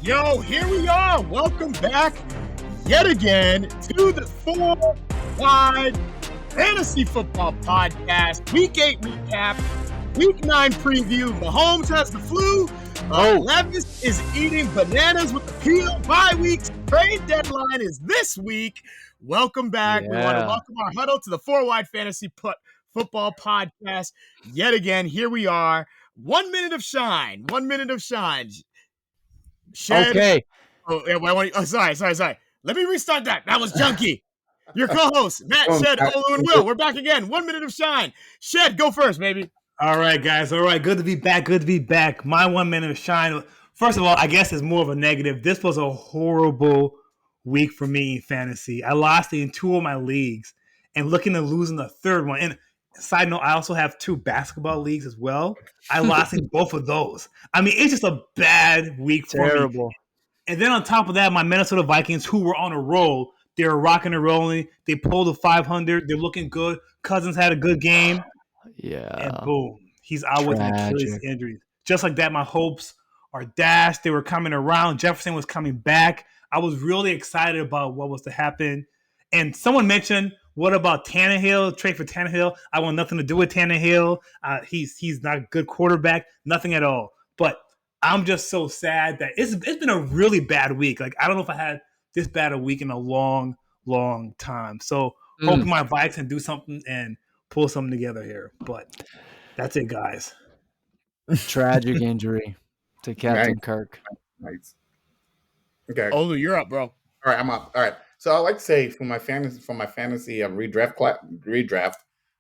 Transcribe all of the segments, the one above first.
Yo, here we are. Welcome back yet again to the Four Wide Fantasy Football Podcast. Week 8 recap, Week 9 preview. Mahomes has the flu. Levis is eating bananas with the peel. Bye weeks. Trade deadline is this week. Welcome back. We want to welcome our huddle to the Four Wide Fantasy Football Podcast. Yet again, here we are. 1 minute of shine. 1 minute of shine. Shed. Okay. Sorry. Let me restart that. That was junky. Your co-hosts, Matt, Shed, Olu, and Will. We're back again. 1 minute of shine. Shed, go first, baby. All right, guys. All right. Good to be back. My 1 minute of shine. First of all, I guess it's more of a negative. This was a horrible week for me in fantasy. I lost in 2 of my leagues and looking at losing the third one. And side note, I also have 2 basketball leagues as well. I lost in both of those. I mean, it's just a bad week for me. And then on top of that, my Minnesota Vikings, who were on a roll, they were rocking and rolling. They pulled a 500. They're looking good. Cousins had a good game. Yeah. And boom, he's out with an Achilles injury. Just like that, my hopes are dashed. They were coming around. Jefferson was coming back. I was really excited about what was to happen. And someone mentioned, what about Tannehill? Trade for Tannehill. I want nothing to do with Tannehill. He's not a good quarterback. Nothing at all. But I'm just so sad that it's been a really bad week. Like, I don't know if I had this bad a week in a long, long time. So hoping my Vikes can do something and pull something together here. But that's it, guys. Tragic injury to Captain Kirk. Nice. Okay. Olu, you're up, bro. All right, I'm up. All right. So I like to say for my fantasy redraft,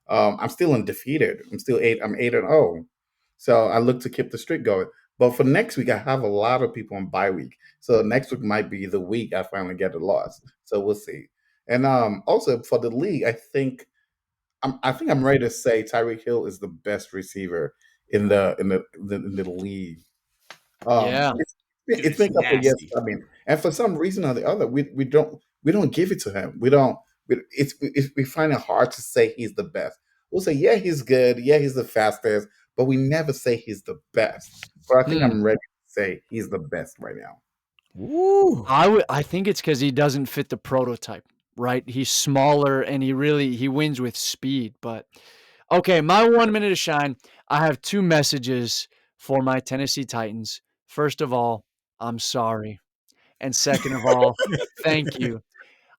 I'm still undefeated. I'm 8-0. So I look to keep the streak going. But for next week, I have a lot of people on bye week. So next week might be the week I finally get a loss. So we'll see. And also for the league, I think I'm ready to say Tyreke Hill is the best receiver in the league. It's been a couple of years. I mean, and for some reason or the other, we don't give it to him. We find it hard to say he's the best. We'll say, yeah, he's good. Yeah, he's the fastest, but we never say he's the best. But I think I'm ready to say he's the best right now. Ooh. I think it's because he doesn't fit the prototype, right? He's smaller and he wins with speed. But okay, my 1 minute of shine. I have 2 messages for my Tennessee Titans. First of all, I'm sorry. And second of all, thank you.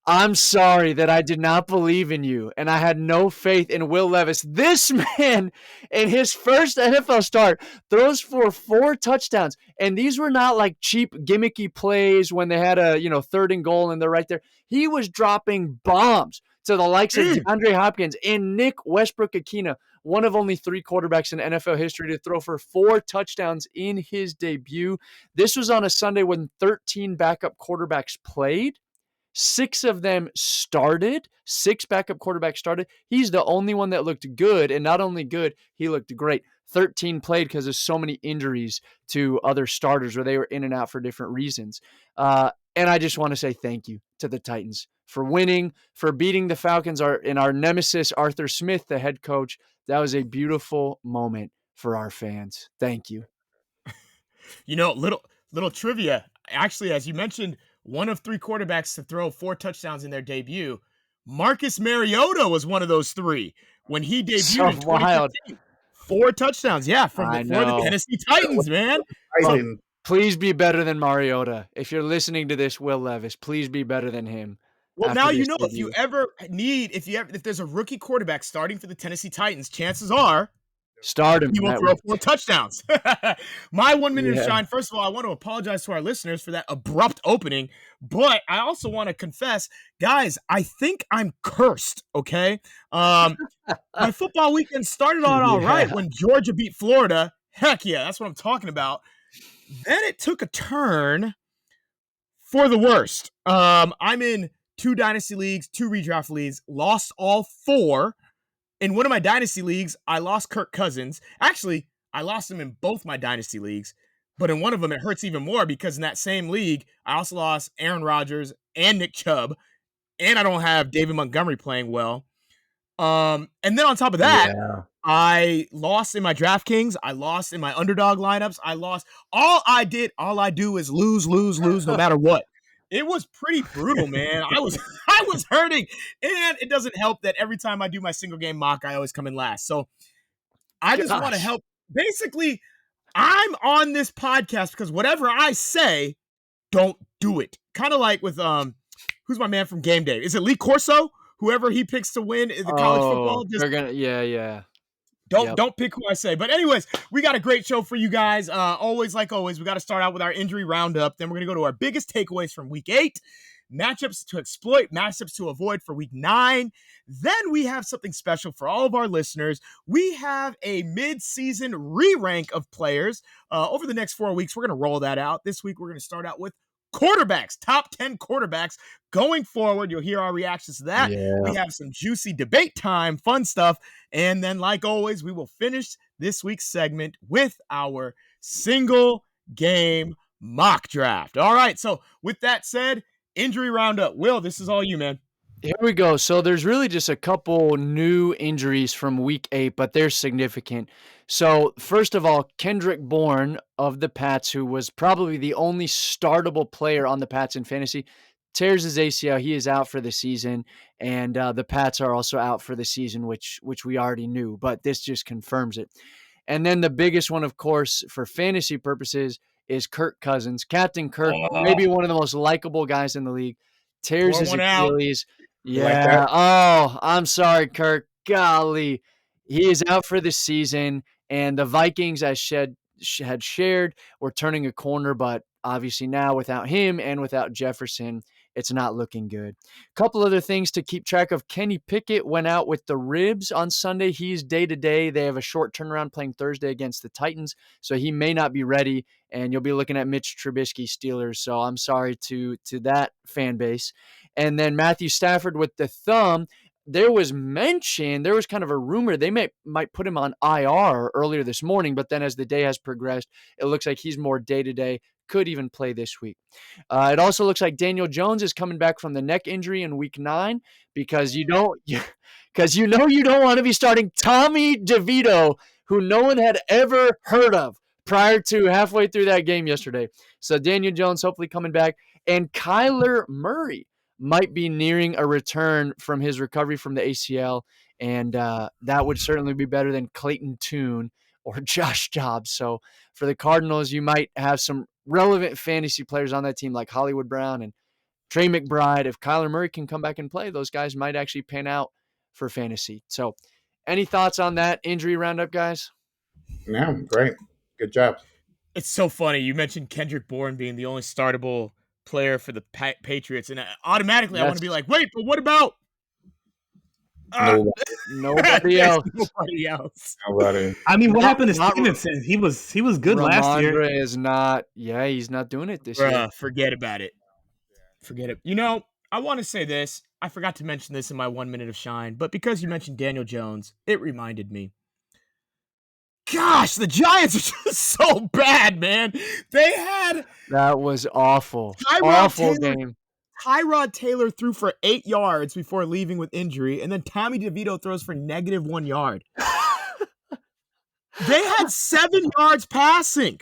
I'm sorry that I did not believe in you and I had no faith in Will Levis. This man, in his first NFL start, throws for 4 touchdowns. And these were not like cheap, gimmicky plays when they had a 3rd and goal and they're right there. He was dropping bombs to the likes of DeAndre Hopkins and Nick Westbrook-Ikhine, one of only 3 quarterbacks in NFL history to throw for 4 touchdowns in his debut. This was on a Sunday when 13 backup quarterbacks played. 6 of them started. 6 backup quarterbacks started. He's the only one that looked good, and not only good, he looked great. 13 played because of so many injuries to other starters where they were in and out for different reasons. And I just want to say thank you to the Titans for winning, for beating the Falcons, and our nemesis, Arthur Smith, the head coach. That was a beautiful moment for our fans. Thank you. Little trivia. Actually, as you mentioned, one of 3 quarterbacks to throw 4 touchdowns in their debut. Marcus Mariota was one of those 3 when he debuted in 2015. 4 touchdowns, for the Tennessee Titans, man. Please be better than Mariota. If you're listening to this, Will Levis, please be better than him. Well, now you know if there's a rookie quarterback starting for the Tennessee Titans, chances are start him. He will throw 4 touchdowns. My 1 minute of shine. First of all, I want to apologize to our listeners for that abrupt opening, but I also want to confess, guys, I think I'm cursed, okay? My football weekend started out all right when Georgia beat Florida. Heck yeah, that's what I'm talking about. Then it took a turn for the worst. I'm in 2 dynasty leagues, 2 redraft leagues, lost all 4. In one of my dynasty leagues, I lost Kirk Cousins. Actually, I lost him in both my dynasty leagues. But in one of them, it hurts even more because in that same league, I also lost Aaron Rodgers and Nick Chubb. And I don't have David Montgomery playing well. And then on top of that, I lost in my DraftKings. I lost in my underdog lineups. I lost. All I do is lose, no matter what. It was pretty brutal, man. I was I was hurting, and it doesn't help that every time I do my single game mock, I always come in last. So I just want to help. Basically, I'm on this podcast because whatever I say, don't do it. Kind of like with who's my man from Game Day? Is it Lee Corso? Whoever he picks to win the college football, just Don't pick who I say. But anyways, we got a great show for you guys. Always, we got to start out with our injury roundup. Then we're going to go to our biggest takeaways from week 8, matchups to exploit, matchups to avoid for week 9. Then we have something special for all of our listeners. We have a mid-season re-rank of players. Over the next 4 weeks, we're going to roll that out. This week, we're going to start out with quarterbacks, top 10 quarterbacks going forward. You'll hear our reactions to that. Yeah. We have some juicy debate time, fun stuff. And then, like always, we will finish this week's segment with our single game mock draft. All right. So with that said, injury roundup. Will, this is all you, man. Here we go. So there's really just a couple new injuries from week 8, but they're significant. So first of all, Kendrick Bourne of the Pats, who was probably the only startable player on the Pats in fantasy, tears his ACL. He is out for the season, and the Pats are also out for the season, which we already knew, but this just confirms it. And then the biggest one, of course, for fantasy purposes is Kirk Cousins. Captain Kirk, maybe one of the most likable guys in the league, tears his Achilles. Yeah. Oh, I'm sorry, Kirk. Golly. He is out for the season, and the Vikings, as had shared, were turning a corner, but obviously now without him and without Jefferson, it's not looking good. A couple other things to keep track of. Kenny Pickett went out with the ribs on Sunday. He's day-to-day. They have a short turnaround playing Thursday against the Titans, so he may not be ready, and you'll be looking at Mitch Trubisky Steelers, so I'm sorry to that fan base. And then Matthew Stafford with the thumb. There was kind of a rumor they might put him on IR earlier this morning, but then as the day has progressed, it looks like he's more day-to-day, could even play this week. It also looks like Daniel Jones is coming back from the neck injury in week 9 because you don't want to be starting Tommy DeVito, who no one had ever heard of prior to halfway through that game yesterday. So Daniel Jones hopefully coming back, and Kyler Murray might be nearing a return from his recovery from the ACL, and that would certainly be better than Clayton Tune or Josh Dobbs. So for the Cardinals, you might have some relevant fantasy players on that team like Hollywood Brown and Trey McBride. If Kyler Murray can come back and play, those guys might actually pan out for fantasy. So any thoughts on that injury roundup, guys? Yeah, great. Good job. It's so funny. You mentioned Kendrick Bourne being the only startable player for the Patriots, and automatically I want to be like, wait, but what about nobody else? Nobody else. Nobody. I mean, what happened to Stevenson? He was good last year. Is not. Yeah, he's not doing it this year. Forget about it. Forget it. I want to say this. I forgot to mention this in my 1 minute of shine, but because you mentioned Daniel Jones, it reminded me. Gosh, the Giants are just so bad, man. That was awful. Awful game. Tyrod Taylor threw for 8 yards before leaving with injury, and then Tommy DeVito throws for -1 yard. They had 7 yards passing.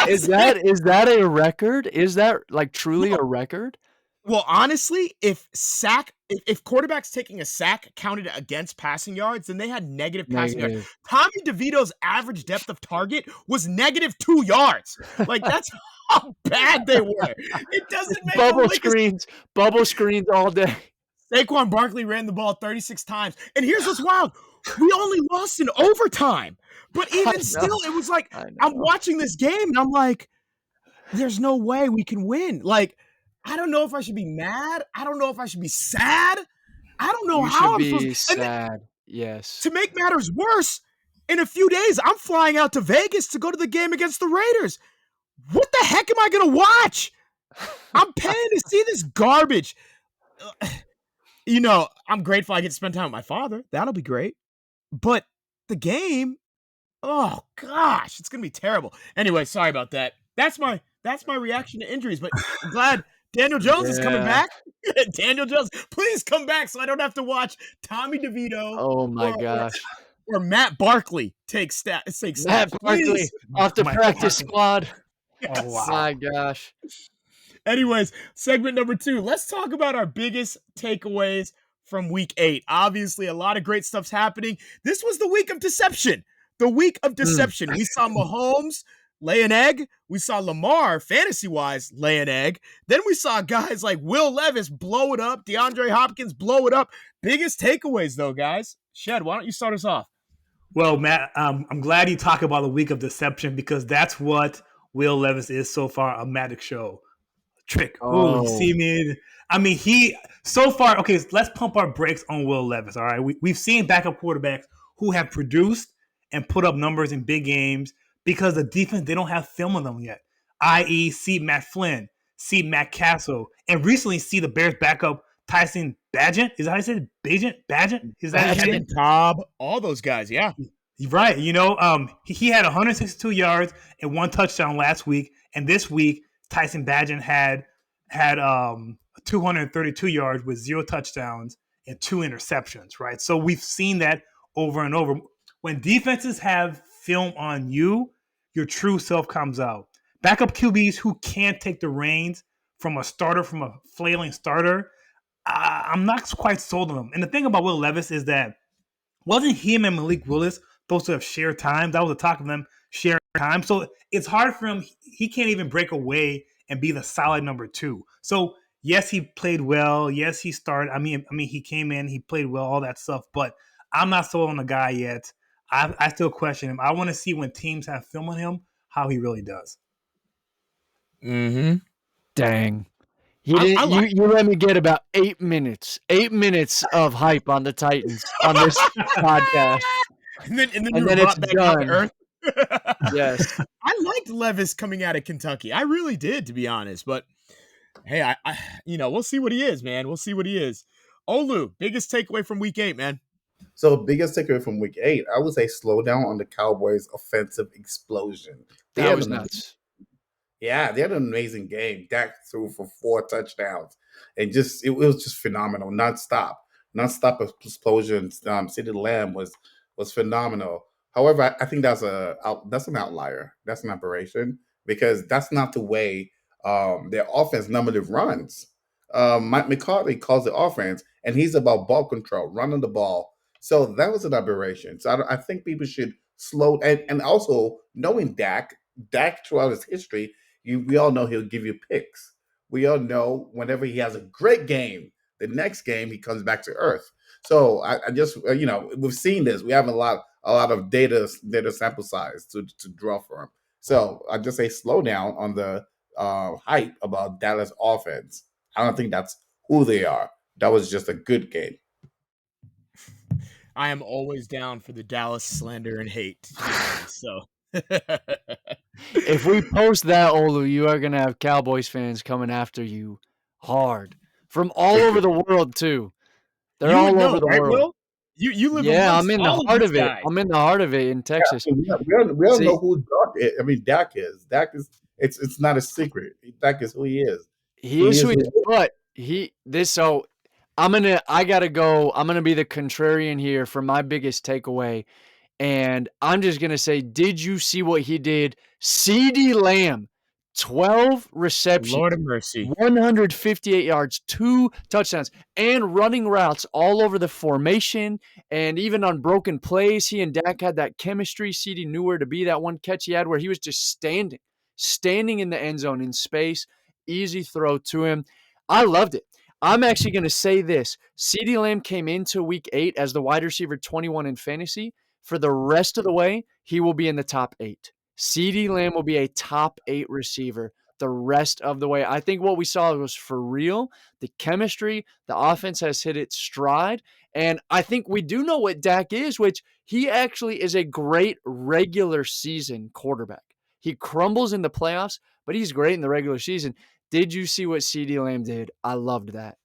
Is that a record? Is that truly a record? Well, honestly, if quarterbacks taking a sack counted against passing yards, then they had negative passing yards. Tommy DeVito's average depth of target was -2 yards. That's how bad they were. It doesn't make bubble screens all day. Saquon Barkley ran the ball 36 times. And here's what's wild. We only lost in overtime. But even still, it was like, I'm watching this game and I'm like, there's no way we can win. I don't know if I should be mad. I don't know if I should be sad. I don't know how I'm supposed to be sad. Yes. To make matters worse, in a few days, I'm flying out to Vegas to go to the game against the Raiders. What the heck am I going to watch? I'm paying to see this garbage. I'm grateful I get to spend time with my father. That'll be great. But the game, oh gosh, it's going to be terrible. Anyway, sorry about that. That's my reaction to injuries, but I'm glad Daniel Jones is coming back. Daniel Jones, please come back so I don't have to watch Tommy DeVito. Oh my gosh. Or Matt Barkley take snaps. Matt Barkley off the practice squad. Yes. Oh, wow. My gosh. Anyways, segment number 2. Let's talk about our biggest takeaways from week 8. Obviously, a lot of great stuff's happening. This was the week of deception. The week of deception. We saw Mahomes lay an egg. We saw Lamar, fantasy-wise, lay an egg. Then we saw guys like Will Levis blow it up. DeAndre Hopkins blow it up. Biggest takeaways, though, guys. Shed, why don't you start us off? Well, Matt, I'm glad you talk about the week of deception because that's what Will Levis is so far, a magic show. Trick. Oh, you see me? I mean, so far, okay, let's pump our brakes on Will Levis, all right? We've seen backup quarterbacks who have produced and put up numbers in big games because the defense, they don't have film on them yet, i.e. see Matt Flynn, see Matt Castle, and recently see the Bears backup Tyson Bagent. Is that how you say it? Bagent? Is that his name? Cobb, all those guys, yeah. Right. You know, he had 162 yards and 1 touchdown last week, and this week Tyson Bagent had 232 yards with 0 touchdowns and 2 interceptions, right? So we've seen that over and over. When defenses have film on you, your true self comes out. Backup QBs who can't take the reins from a flailing starter, I'm not quite sold on them. And the thing about Will Levis is that wasn't him and Malik Willis supposed to have shared time? That was the talk of them sharing time. So it's hard for him. He can't even break away and be the solid number 2. So yes, he played well. Yes, he started. I mean, he came in, he played well, all that stuff. But I'm not sold on the guy yet. I still question him. I want to see when teams have film on him how he really does. Mm-hmm. Dang. You let me get about 8 minutes. 8 minutes of hype on the Titans on this podcast. And then it's back down to earth. Yes. I liked Levis coming out of Kentucky. I really did, to be honest. But hey, I we'll see what he is, man. We'll see what he is. Olu, biggest takeaway from week 8, man. So biggest takeaway from week 8, I would say slow down on the Cowboys' offensive explosion. That was nuts. Yeah, they had an amazing game. Dak threw for 4 touchdowns, and it was just phenomenal, nonstop explosion. Ceedee Lamb was phenomenal. However, I think that's an outlier. That's an aberration because that's not the way their offense normally runs. Mike McCarthy calls the offense, and he's about ball control, running the ball. So that was an aberration. So I think people should slow and also knowing Dak throughout his history. We all know he'll give you picks. We all know whenever he has a great game, the next game he comes back to earth. So I just we've seen this. We have a lot of data sample size to draw from. So I just say slow down on the hype about Dallas offense. I don't think that's who they are. That was just a good game. I am always down for the Dallas slander and hate. So. If we post that, Olu, you are going to have Cowboys fans coming after you hard from all over the world, too. They're all over the world. Will? You live I'm in the heart of it. I'm in the heart of it in Texas. Yeah, we all know who Dak is. Dak is. It's not a secret. Dak is who he is. He is who he is. But I'm going to be the contrarian here for my biggest takeaway. And I'm just going to say, did you see what he did? Ceedee Lamb, 12 receptions. Lord of mercy. 158 yards, 2 touchdowns, and running routes all over the formation and even on broken plays. He and Dak had that chemistry. Ceedee knew where to be. That one catch he had where he was just standing in the end zone in space. Easy throw to him. I loved it. I'm actually going to say this. Ceedee Lamb came into week 8 as the wide receiver 21 in fantasy. For the rest of the way, he will be in the top 8. Ceedee Lamb will be a top 8 receiver the rest of the way. I think what we saw was for real. The chemistry, the offense has hit its stride. And I think we do know what Dak is, which he actually is a great regular season quarterback. He crumbles in the playoffs, but he's great in the regular season. Did you see what Ceedee Lamb did? I loved that.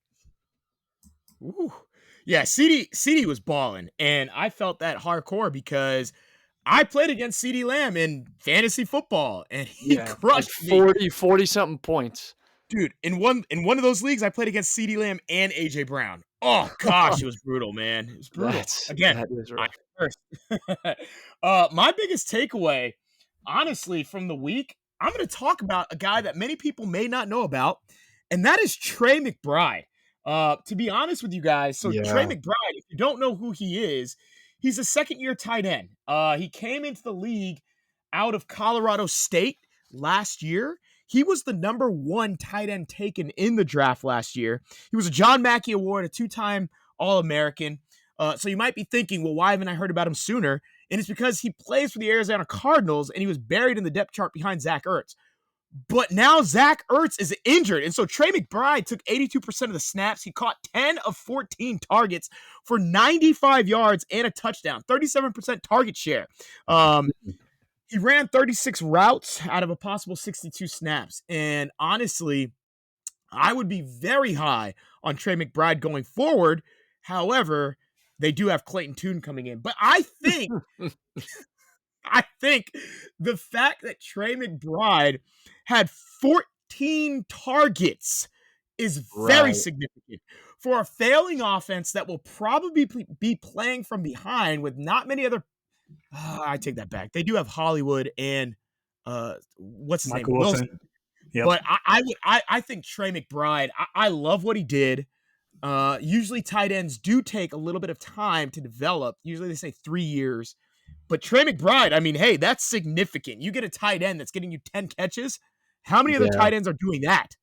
Ooh. Yeah, Ceedee was balling, and I felt that hardcore because I played against Ceedee Lamb in fantasy football, and he crushed like 40-something points. Dude, in one of those leagues, I played against CeeDee Lamb and AJ Brown. Oh gosh, it was brutal, man. It was brutal. Again, that is I rough. first. My biggest takeaway, honestly, from the week, I'm going to talk about a guy that many people may not know about, and that is Trey McBride. To be honest with you guys, so Trey Yeah. McBride, if you don't know who he is, he's a second-year tight end. He came into the league out of Colorado State last year. He was the number 1 tight end taken in the draft last year. He was a John Mackey Award, a 2-time All-American. So you might be thinking, well, why haven't I heard about him sooner? And it's because he plays for the Arizona Cardinals, and he was buried in the depth chart behind Zach Ertz. But now Zach Ertz is injured, and so Trey McBride took 82% of the snaps. He caught 10 of 14 targets for 95 yards and a touchdown, 37% target share. He ran 36 routes out of a possible 62 snaps. And honestly, I would be very high on Trey McBride going forward. However, they do have Clayton Tune coming in. But I think the fact that Trey McBride had 14 targets is very significant for a failing offense that will probably be playing from behind with not many other. I take that back. They do have Hollywood and what's his Michael name? Wilson. Yep. But I think Trey McBride. I love what he did. Usually tight ends do take a little bit of time to develop. Usually they say 3 years. But Trey McBride, I mean, hey, that's significant. You get a tight end that's getting you 10 catches. How many other tight ends are doing that?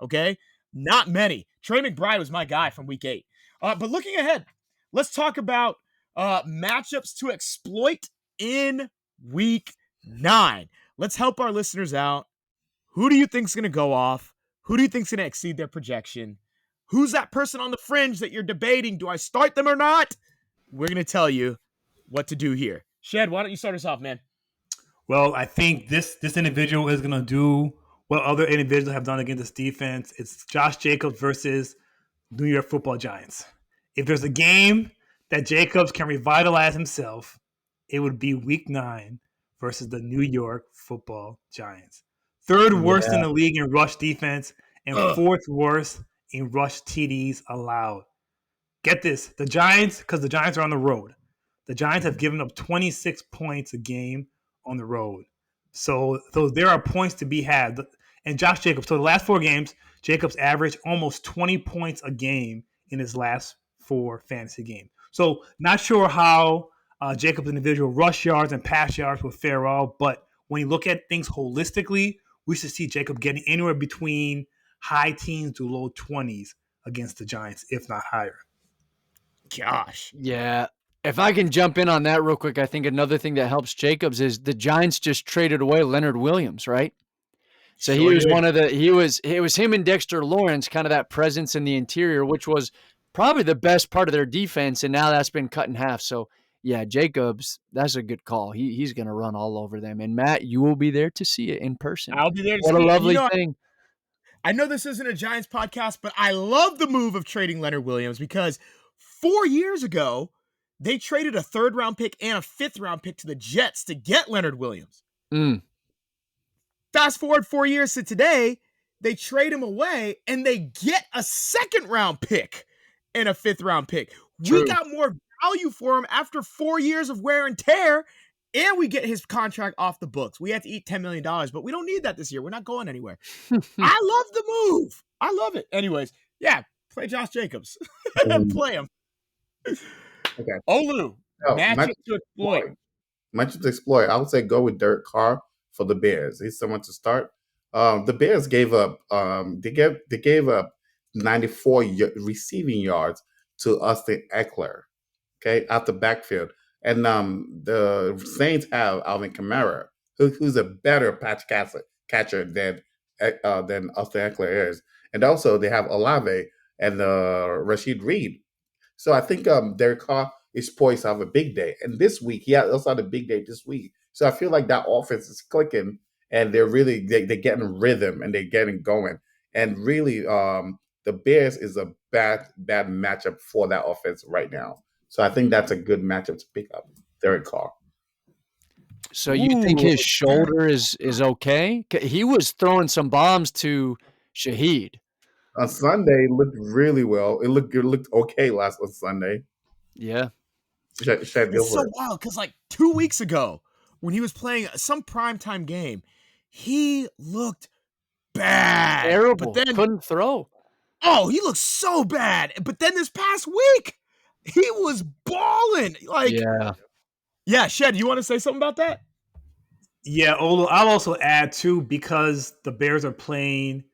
Okay, not many. Trey McBride was my guy from week 8. But looking ahead, let's talk about matchups to exploit in week 9. Let's help our listeners out. Who do you think's going to go off? Who do you think's going to exceed their projection? Who's that person on the fringe that you're debating? Do I start them or not? We're going to tell you what to do here. Shed, why don't you start us off, man? Well, I think this individual is going to do what other individuals have done against this defense. It's Josh Jacobs versus New York Football Giants. If there's a game that Jacobs can revitalize himself, it would be Week 9 versus the New York Football Giants. 3rd worst in the league in rush defense and 4th worst in rush TDs allowed. Get this, the Giants, because the Giants are on the road, the Giants have given up 26 points a game on the road. So there are points to be had. And Josh Jacobs, so the last 4 games, Jacobs averaged almost 20 points a game in his last 4 fantasy games. So not sure how Jacobs' individual rush yards and pass yards will fare out, but when you look at things holistically, we should see Jacob getting anywhere between high teens to low 20s against the Giants, if not higher. Gosh. Yeah. If I can jump in on that real quick, I think another thing that helps Jacobs is the Giants just traded away Leonard Williams, right? So he was it was him and Dexter Lawrence, kind of that presence in the interior, which was probably the best part of their defense, and now that's been cut in half. So yeah, Jacobs, that's a good call. He's going to run all over them. And Matt, you will be there to see it in person. I'll be there to see it. What a lovely thing. I know this isn't a Giants podcast, but I love the move of trading Leonard Williams because 4 years ago, they traded a 3rd-round pick and a 5th-round pick to the Jets to get Leonard Williams. Fast forward 4 years to today, they trade him away, and they get a 2nd-round pick and a 5th-round pick. True. We got more value for him after 4 years of wear and tear, and we get his contract off the books. We have to eat $10 million, but we don't need that this year. We're not going anywhere. I love the move. I love it. Anyways, yeah, play Josh Jacobs. Play him. Okay. Olu, matchup to exploit. Matchup to exploit. I would say go with Derek Carr for the Bears. He's someone to start. The Bears gave up. They gave up 94 receiving yards to Austin Eckler. Okay, out the backfield, and the Saints have Alvin Kamara, who's a better patch catcher than Austin Eckler is, and also they have Olave and Rashid Reed. So I think Derek Carr is poised to have a big day, and this week he also had a big day this week. So I feel like that offense is clicking, and they're getting rhythm and they're getting going, and really the Bears is a bad matchup for that offense right now. So I think that's a good matchup to pick up, Derek Carr. So you think his shoulder is okay? He was throwing some bombs to Shaheed. On Sunday, it looked really well. It looked okay on Sunday. Yeah. Shad, go It's for so it. wild because like 2 weeks ago, when he was playing some primetime game, he looked bad. But Terrible. then, Couldn't throw. oh, he looked so bad. But then this past week, he was balling. Like, yeah, Shed, you want to say something about that? Yeah, Olu, I'll also add too, because the Bears are playing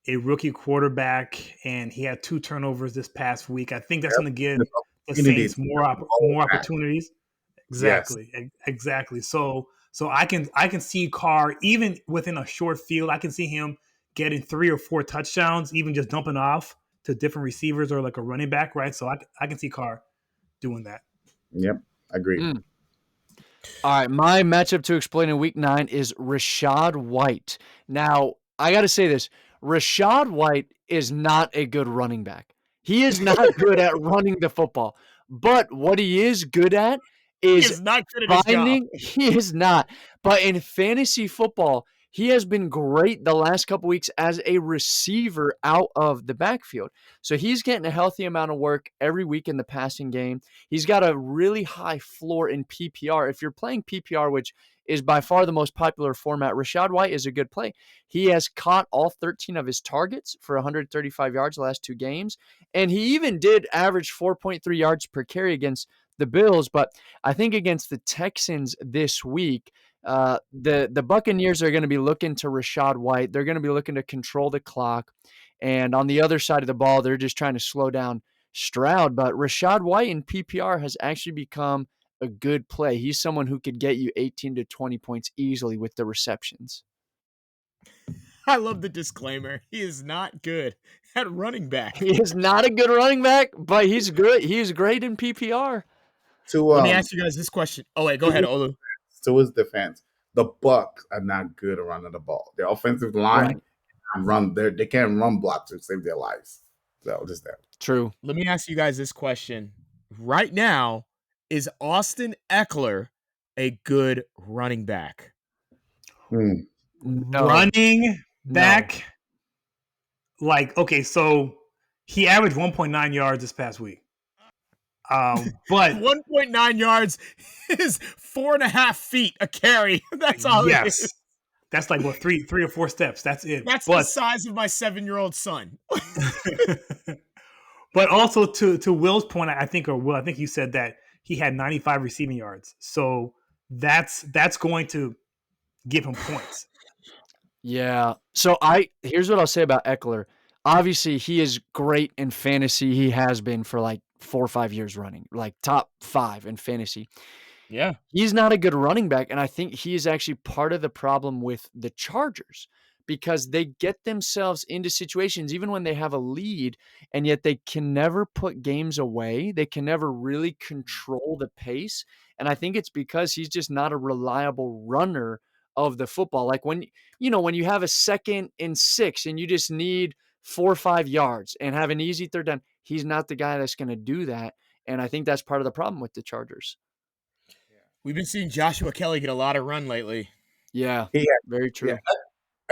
a rookie quarterback and he had 2 turnovers this past week. I think that's Yep. going to give The the opportunities Saints to more get the ball back. opportunities. Yes. Exactly. So I can see Carr even within a short field. I can see him getting 3 or 4 touchdowns, even just dumping off to different receivers or like a running back, right? So I can see Carr doing that. Yep. Agreed. All right, my matchup to explain in week 9 is Rachaad White. Now, I got to say this. Rachaad White is not a good running back. He is not good at running the football. But what he is good at He is is not good at his job. he is not. But in fantasy football, he has been great the last couple weeks as a receiver out of the backfield. So he's getting a healthy amount of work every week in the passing game. He's got a really high floor in PPR. If you're playing PPR, which is by far the most popular format, Rachaad White is a good play. He has caught all 13 of his targets for 135 yards the last 2 games. And he even did average 4.3 yards per carry against the Bills. But I think against the Texans this week, the Buccaneers are going to be looking to Rachaad White. They're going to be looking to control the clock. And on the other side of the ball, they're just trying to slow down Stroud. But Rachaad White in PPR has actually become a good play. He's someone who could get you 18 to 20 points easily with the receptions. I love the disclaimer. He is not good at running back. He is not a good running back, but he's good. He's great in PPR. Let me ask you guys this question. Oh, wait, go ahead, Olu. To his defense, the Bucs are not good at running the ball. Their offensive line they can't run block to save their lives. So just that. True. Let me ask you guys this question. Right now, is Austin Eckler a good running back? No. Running back, like, okay, so he averaged 1.9 yards this past week. But 1.9 yards is 4.5 feet a carry. That's all it is. That's like what, three or 4 steps. That's it. That's the size of my 7-year-old son. But also to Will's point, I think you said that he had 95 receiving yards. So that's going to give him points. Yeah. So here's what I'll say about Eckler. Obviously, he is great in fantasy. He has been for like 4 or 5 years running, like top 5 in fantasy. Yeah. He's not a good running back, and I think he is actually part of the problem with the Chargers because they get themselves into situations even when they have a lead, and yet they can never put games away. They can never really control the pace, and I think it's because he's just not a reliable runner of the football. Like when you have a 2nd and 6 and you just need 4 or 5 yards and have an easy 3rd down, he's not the guy that's going to do that, and I think that's part of the problem with the Chargers. We've been seeing Joshua Kelly get a lot of run lately. Yeah, very true. Yeah.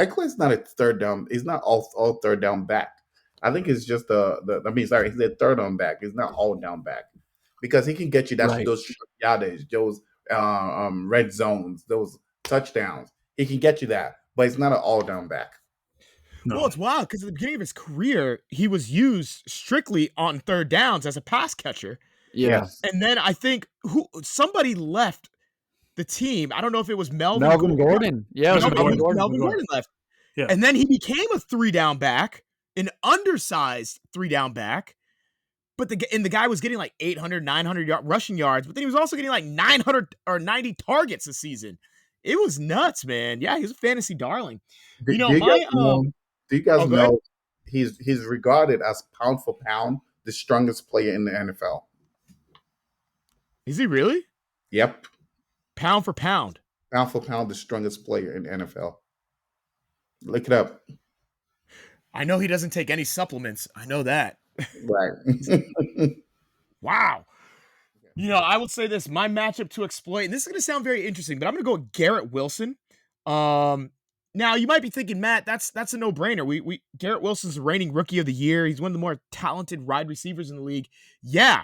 Eckler's not a 3rd down. He's not all 3rd down back. I think it's just he's a 3rd down back. He's not all down back because he can get you those short yardage, those red zones, those touchdowns. He can get you that, but he's not an all down back. No. Well, it's wild because at the beginning of his career, he was used strictly on 3rd downs as a pass catcher. Yeah. And then I think somebody left the team. I don't know if it was Melvin Gordon. Yeah, it was Melvin Gordon left. Yeah. And then he became a 3-down back, an undersized 3-down back. But the guy was getting like 800, 900 rushing yards, but then he was also getting like 900 or 90 targets a season. It was nuts, man. Yeah, he was a fantasy darling. Do you guys know he's regarded as pound for pound the strongest player in the NFL? Is he really? Yep. Pound for pound. Pound for pound, the strongest player in the NFL. Look it up. I know he doesn't take any supplements. I know that. Right. Wow. I would say this, my matchup to exploit, and this is going to sound very interesting, but I'm going to go with Garrett Wilson. Now you might be thinking, Matt, that's a no-brainer. We Garrett Wilson's the reigning rookie of the year. He's one of the more talented wide receivers in the league. Yeah.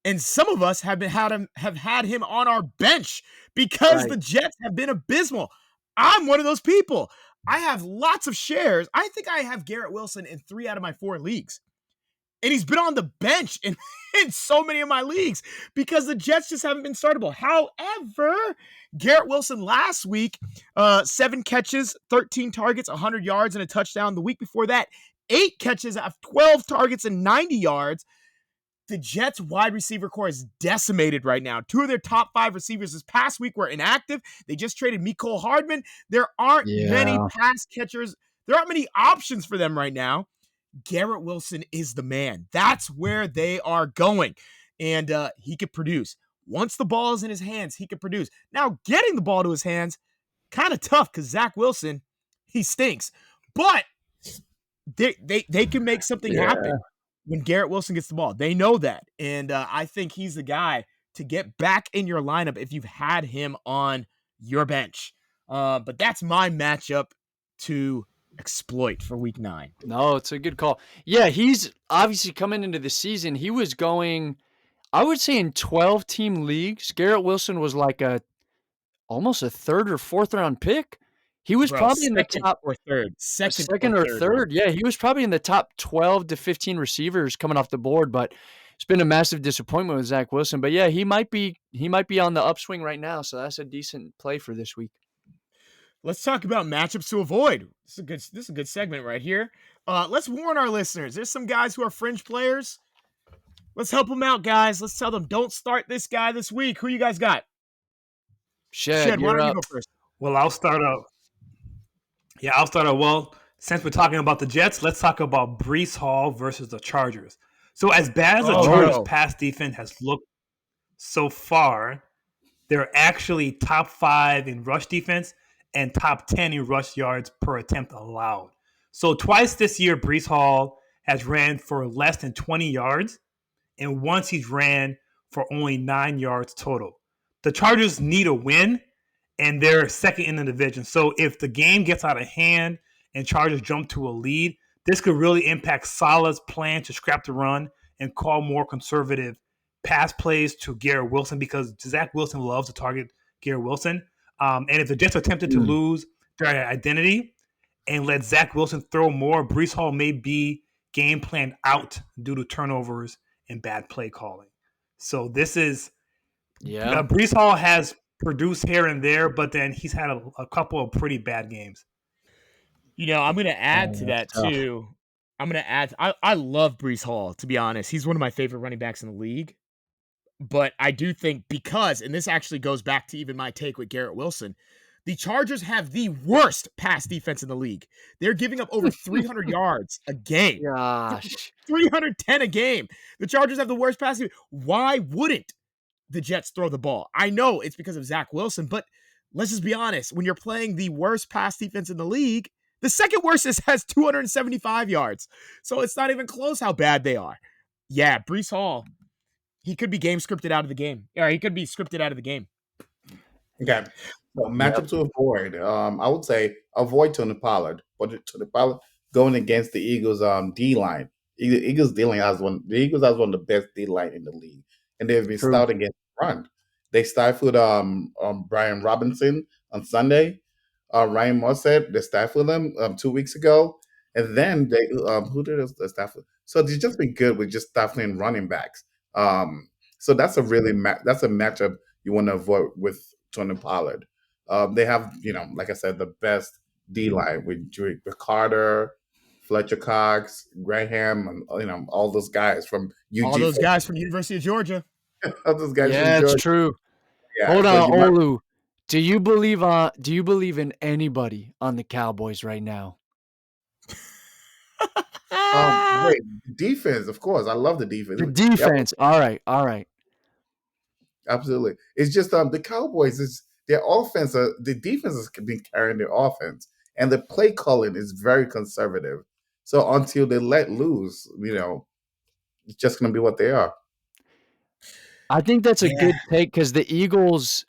And some of us have had him on our bench because Right. the Jets have been abysmal. I'm one of those people. I have lots of shares. I think I have Garrett Wilson in 3 out of my 4 leagues. And he's been on the bench in so many of my leagues because the Jets just haven't been startable. However, Garrett Wilson last week, 7 catches, 13 targets, 100 yards, and a touchdown. The week before that, 8 catches, 12 targets, and 90 yards. The Jets wide receiver core is decimated right now. 2 of their top 5 receivers this past week were inactive. They just traded Mecole Hardman. There aren't many pass catchers. There aren't many options for them right now. Garrett Wilson is the man. That's where they are going. And he could produce. Once the ball is in his hands, he could produce. Now, getting the ball to his hands, kind of tough because Zach Wilson, he stinks. But they can make something happen when Garrett Wilson gets the ball. They know that. And I think he's the guy to get back in your lineup if you've had him on your bench. But that's my matchup to exploit for week 9. No, it's a good call. Yeah, he's obviously coming into the season. He was going, I would say, in 12-team leagues. Garrett Wilson was like almost a 3rd or 4th round pick. He was probably in the top or third, second or third. Yeah, he was probably in the top 12 to 15 receivers coming off the board. But it's been a massive disappointment with Zach Wilson. But yeah, he might be on the upswing right now. So that's a decent play for this week. Let's talk about matchups to avoid. This is a good segment right here. Let's warn our listeners. There's some guys who are fringe players. Let's help them out, guys. Let's tell them, don't start this guy this week. Who you guys got? Shed, why don't you go first? Well, I'll start out. Yeah, I'll start out. Well, since we're talking about the Jets, let's talk about Breece Hall versus the Chargers. So as bad as the Chargers' pass defense has looked so far, they're actually top 5 in rush defense and top 10 in rush yards per attempt allowed. So twice this year, Breece Hall has ran for less than 20 yards, and once he's ran for only 9 yards total. The Chargers need a win, and they're second in the division. So if the game gets out of hand and Chargers jump to a lead, this could really impact Saleh's plan to scrap the run and call more conservative pass plays to Garrett Wilson because Zach Wilson loves to target Garrett Wilson. And if the Jets are tempted to lose their identity and let Zach Wilson throw more, Breece Hall may be game planned out due to turnovers and bad play calling. So this is Breece Hall has produced here and there, but then he's had a couple of pretty bad games. I'm going to add to that too. I'm going to add. I love Breece Hall, to be honest. He's one of my favorite running backs in the league. But I do think and this actually goes back to even my take with Garrett Wilson, the Chargers have the worst pass defense in the league. They're giving up over 300 yards a game. Gosh. 310 a game. The Chargers have the worst pass defense. Why wouldn't the Jets throw the ball? I know it's because of Zach Wilson, but let's just be honest. When you're playing the worst pass defense in the league, the second worst has 275 yards. So it's not even close how bad they are. Yeah, Breece Hall, he could be scripted out of the game. Or he could be scripted out of the game. Okay. So matchup to avoid. I would say avoid Tony Pollard. But Tony Pollard going against the Eagles D line. Eagles D line has one of the best D line in the league. And they've been stout against the run. They stifled Brian Robinson on Sunday. Ryan Mossad, they stifled him 2 weeks ago. And then they who did they stifle? So they've just been good with just stifling running backs. So that's a matchup you want to avoid with Tony Pollard. They have, like I said, the best D line with Carter, Fletcher Cox, Graham, and all those guys from UG. All those guys from University of Georgia. All those guys. Yeah, it's true. Yeah, hold on, Olu. Do you believe in anybody on the Cowboys right now? Wait, defense, of course. I love the defense. The defense. Yep. All right. Absolutely. It's just the Cowboys, their offense, the defense has been carrying their offense, and the play calling is very conservative. So until they let loose, it's just going to be what they are. I think that's a good take because the Eagles,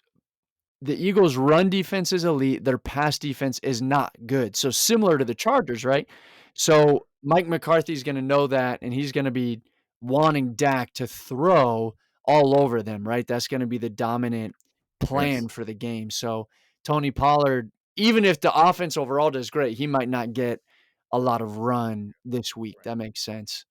the Eagles' run defense is elite. Their pass defense is not good. So similar to the Chargers, right? So Mike McCarthy's going to know that, and he's going to be wanting Dak to throw all over them, right? That's going to be the dominant plan Yes. for the game. So Tony Pollard, even if the offense overall does great, he might not get a lot of run this week. That makes sense.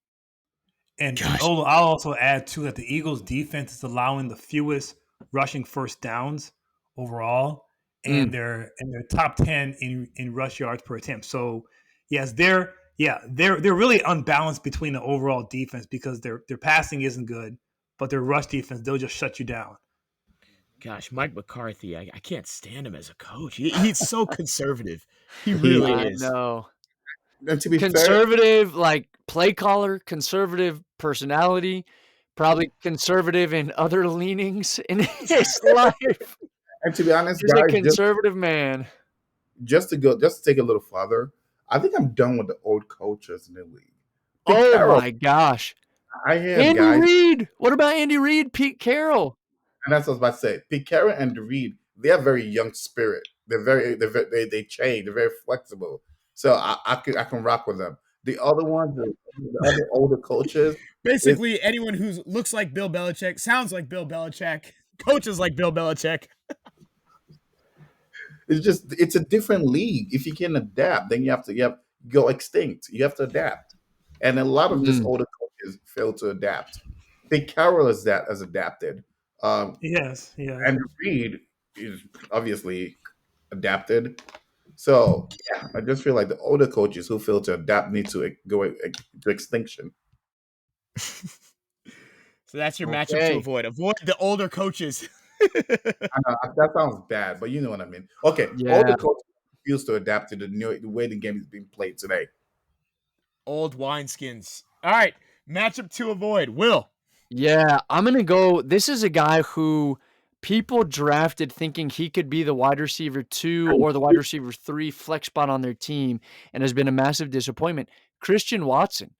And Gosh. I'll also add too that the Eagles defense is allowing the fewest rushing first downs overall, and they're top 10 in rush yards per attempt. So yes, they're really unbalanced between the overall defense because their passing isn't good, but their rush defense, they'll just shut you down. Gosh, Mike McCarthy, I can't stand him as a coach. He's so conservative. He really is. I know. And to be Conservative, like play caller, conservative personality, probably conservative in other leanings in his life. And to be honest, He's guys, a conservative man. Just to take a little farther, I think I'm done with the old coaches in the league. My gosh. I am, Andy guys. Reid. What about Andy Reid, Pete Carroll? And that's what I was about to say. Pete Carroll and Reid, they have very young spirit. They change. They're very flexible. So I can rock with them. The other ones, the other older coaches, basically anyone who looks like Bill Belichick, sounds like Bill Belichick, coaches like Bill Belichick. It's a different league. If you can adapt, then you have to go extinct. You have to adapt. And a lot of these older coaches fail to adapt. Pete Carroll has adapted. Yes. And Reid is obviously adapted. So yeah, I just feel like the older coaches who fail to adapt need to go to extinction. So that's your matchup to avoid. Avoid the older coaches. That sounds bad, but you know what I mean. Okay, older coaches refuse to adapt to the way the game is being played today. Old wineskins. All right, matchup to avoid. Will. Yeah, I'm going to go. This is a guy who people drafted thinking he could be the wide receiver 2 or the wide receiver 3 flex spot on their team and has been a massive disappointment. Christian Watson.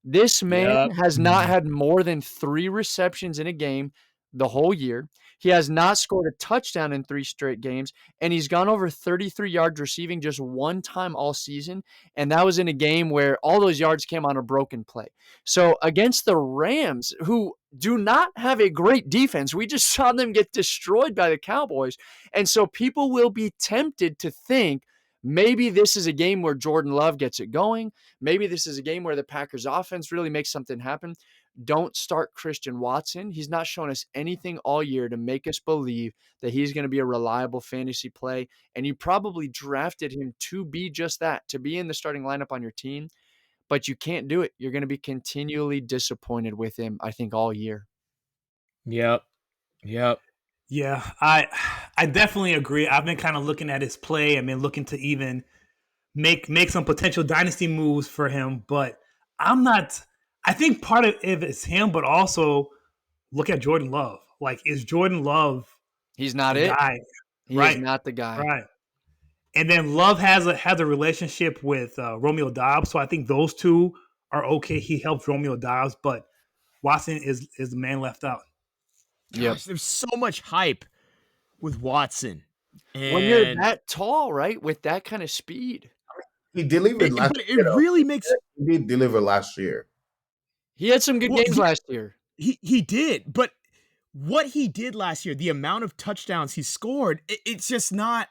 This man has not had more than 3 receptions in a game the whole year. He has not scored a touchdown in 3 straight games, and he's gone over 33 yards receiving just one time all season, and that was in a game where all those yards came on a broken play. So against the Rams, who do not have a great defense, we just saw them get destroyed by the Cowboys, and so people will be tempted to think maybe this is a game where Jordan Love gets it going. Maybe this is a game where the Packers offense really makes something happen. Don't start Christian Watson. He's not shown us anything all year to make us believe that he's going to be a reliable fantasy play. And you probably drafted him to be just that, to be in the starting lineup on your team. But you can't do it. You're going to be continually disappointed with him, I think, all year. Yep. Yeah, I definitely agree. I've been kind of looking at his play. I've been looking to even make some potential dynasty moves for him, but I'm not. I think part of it is him, but also look at Jordan Love. Like, is Jordan Love? He's not it. Guy? He right. is not the guy. Right. And then Love has a relationship with Romeo Doubs, so I think those two are okay. He helps Romeo Doubs, but Watson is the man left out. Gosh, there's so much hype with Watson. And when you're that tall, right? With that kind of speed. He delivered last year. It really makes. He did deliver last year. He had some good games last year. He did, but what he did last year, the amount of touchdowns he scored, it's just not.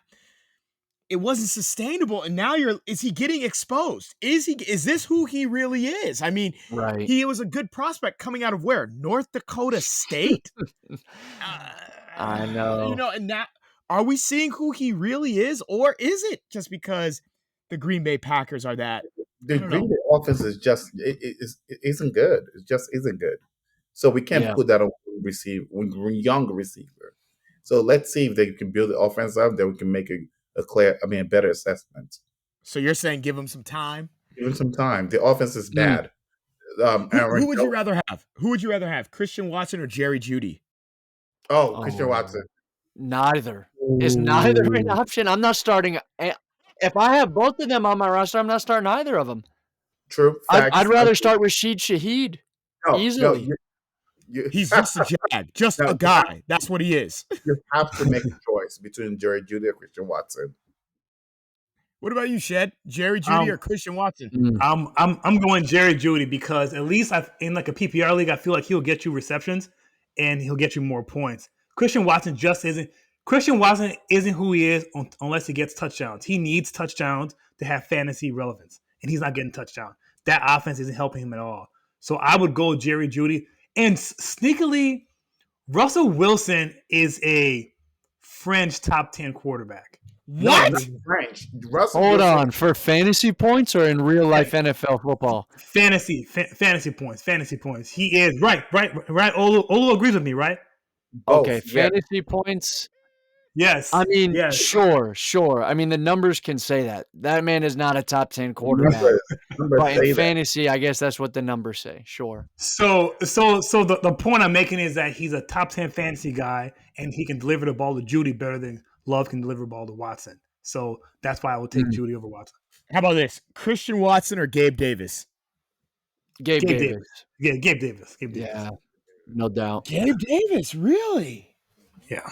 It wasn't sustainable, and now is he getting exposed? Is this who he really is? I mean, right. He was a good prospect coming out of where? North Dakota State? I know. And now are we seeing who he really is, or is it just because the Green Bay Packers are that? The Green Bay offense is just it isn't good. It just isn't good. So we can't put that on young receiver. So let's see if they can build the offense up, then we can make a better assessment. So you're saying give him some time? Give him some time. The offense is bad. Who would you rather have? Who would you rather have, Christian Watson or Jerry Jeudy? Christian Watson. Neither. Is neither an option? I'm not starting. If I have both of them on my roster, I'm not starting either of them. True. I'd rather start with Shaheed easily. He's just a jag, just a guy. That's what he is. You have to make a choice between Jerry Jeudy or Christian Watson. What about you, Shed? Jerry Jeudy or Christian Watson? I'm going Jerry Jeudy because at least in like a PPR league, I feel like he'll get you receptions and he'll get you more points. Christian Watson isn't who he is unless he gets touchdowns. He needs touchdowns to have fantasy relevance, and he's not getting touchdowns. That offense isn't helping him at all. So I would go Jerry Jeudy. And sneakily, Russell Wilson is a French top 10 quarterback. What? No, French. Hold on. For fantasy points or in real life NFL football? Fantasy points. He is. Right. Olu agrees with me, right? Okay, fantasy points. Yes. I mean, yes. Sure. I mean, the numbers can say that. That man is not a top 10 quarterback. But in fantasy, I guess that's what the numbers say. Sure. So the point I'm making is that he's a top 10 fantasy guy, and he can deliver the ball to Jeudy better than Love can deliver the ball to Watson. So that's why I would take Jeudy over Watson. How about this? Christian Watson or Gabe Davis? Gabe Davis. Yeah, Gabe Davis. Yeah, no doubt. Gabe Davis, really? Yeah.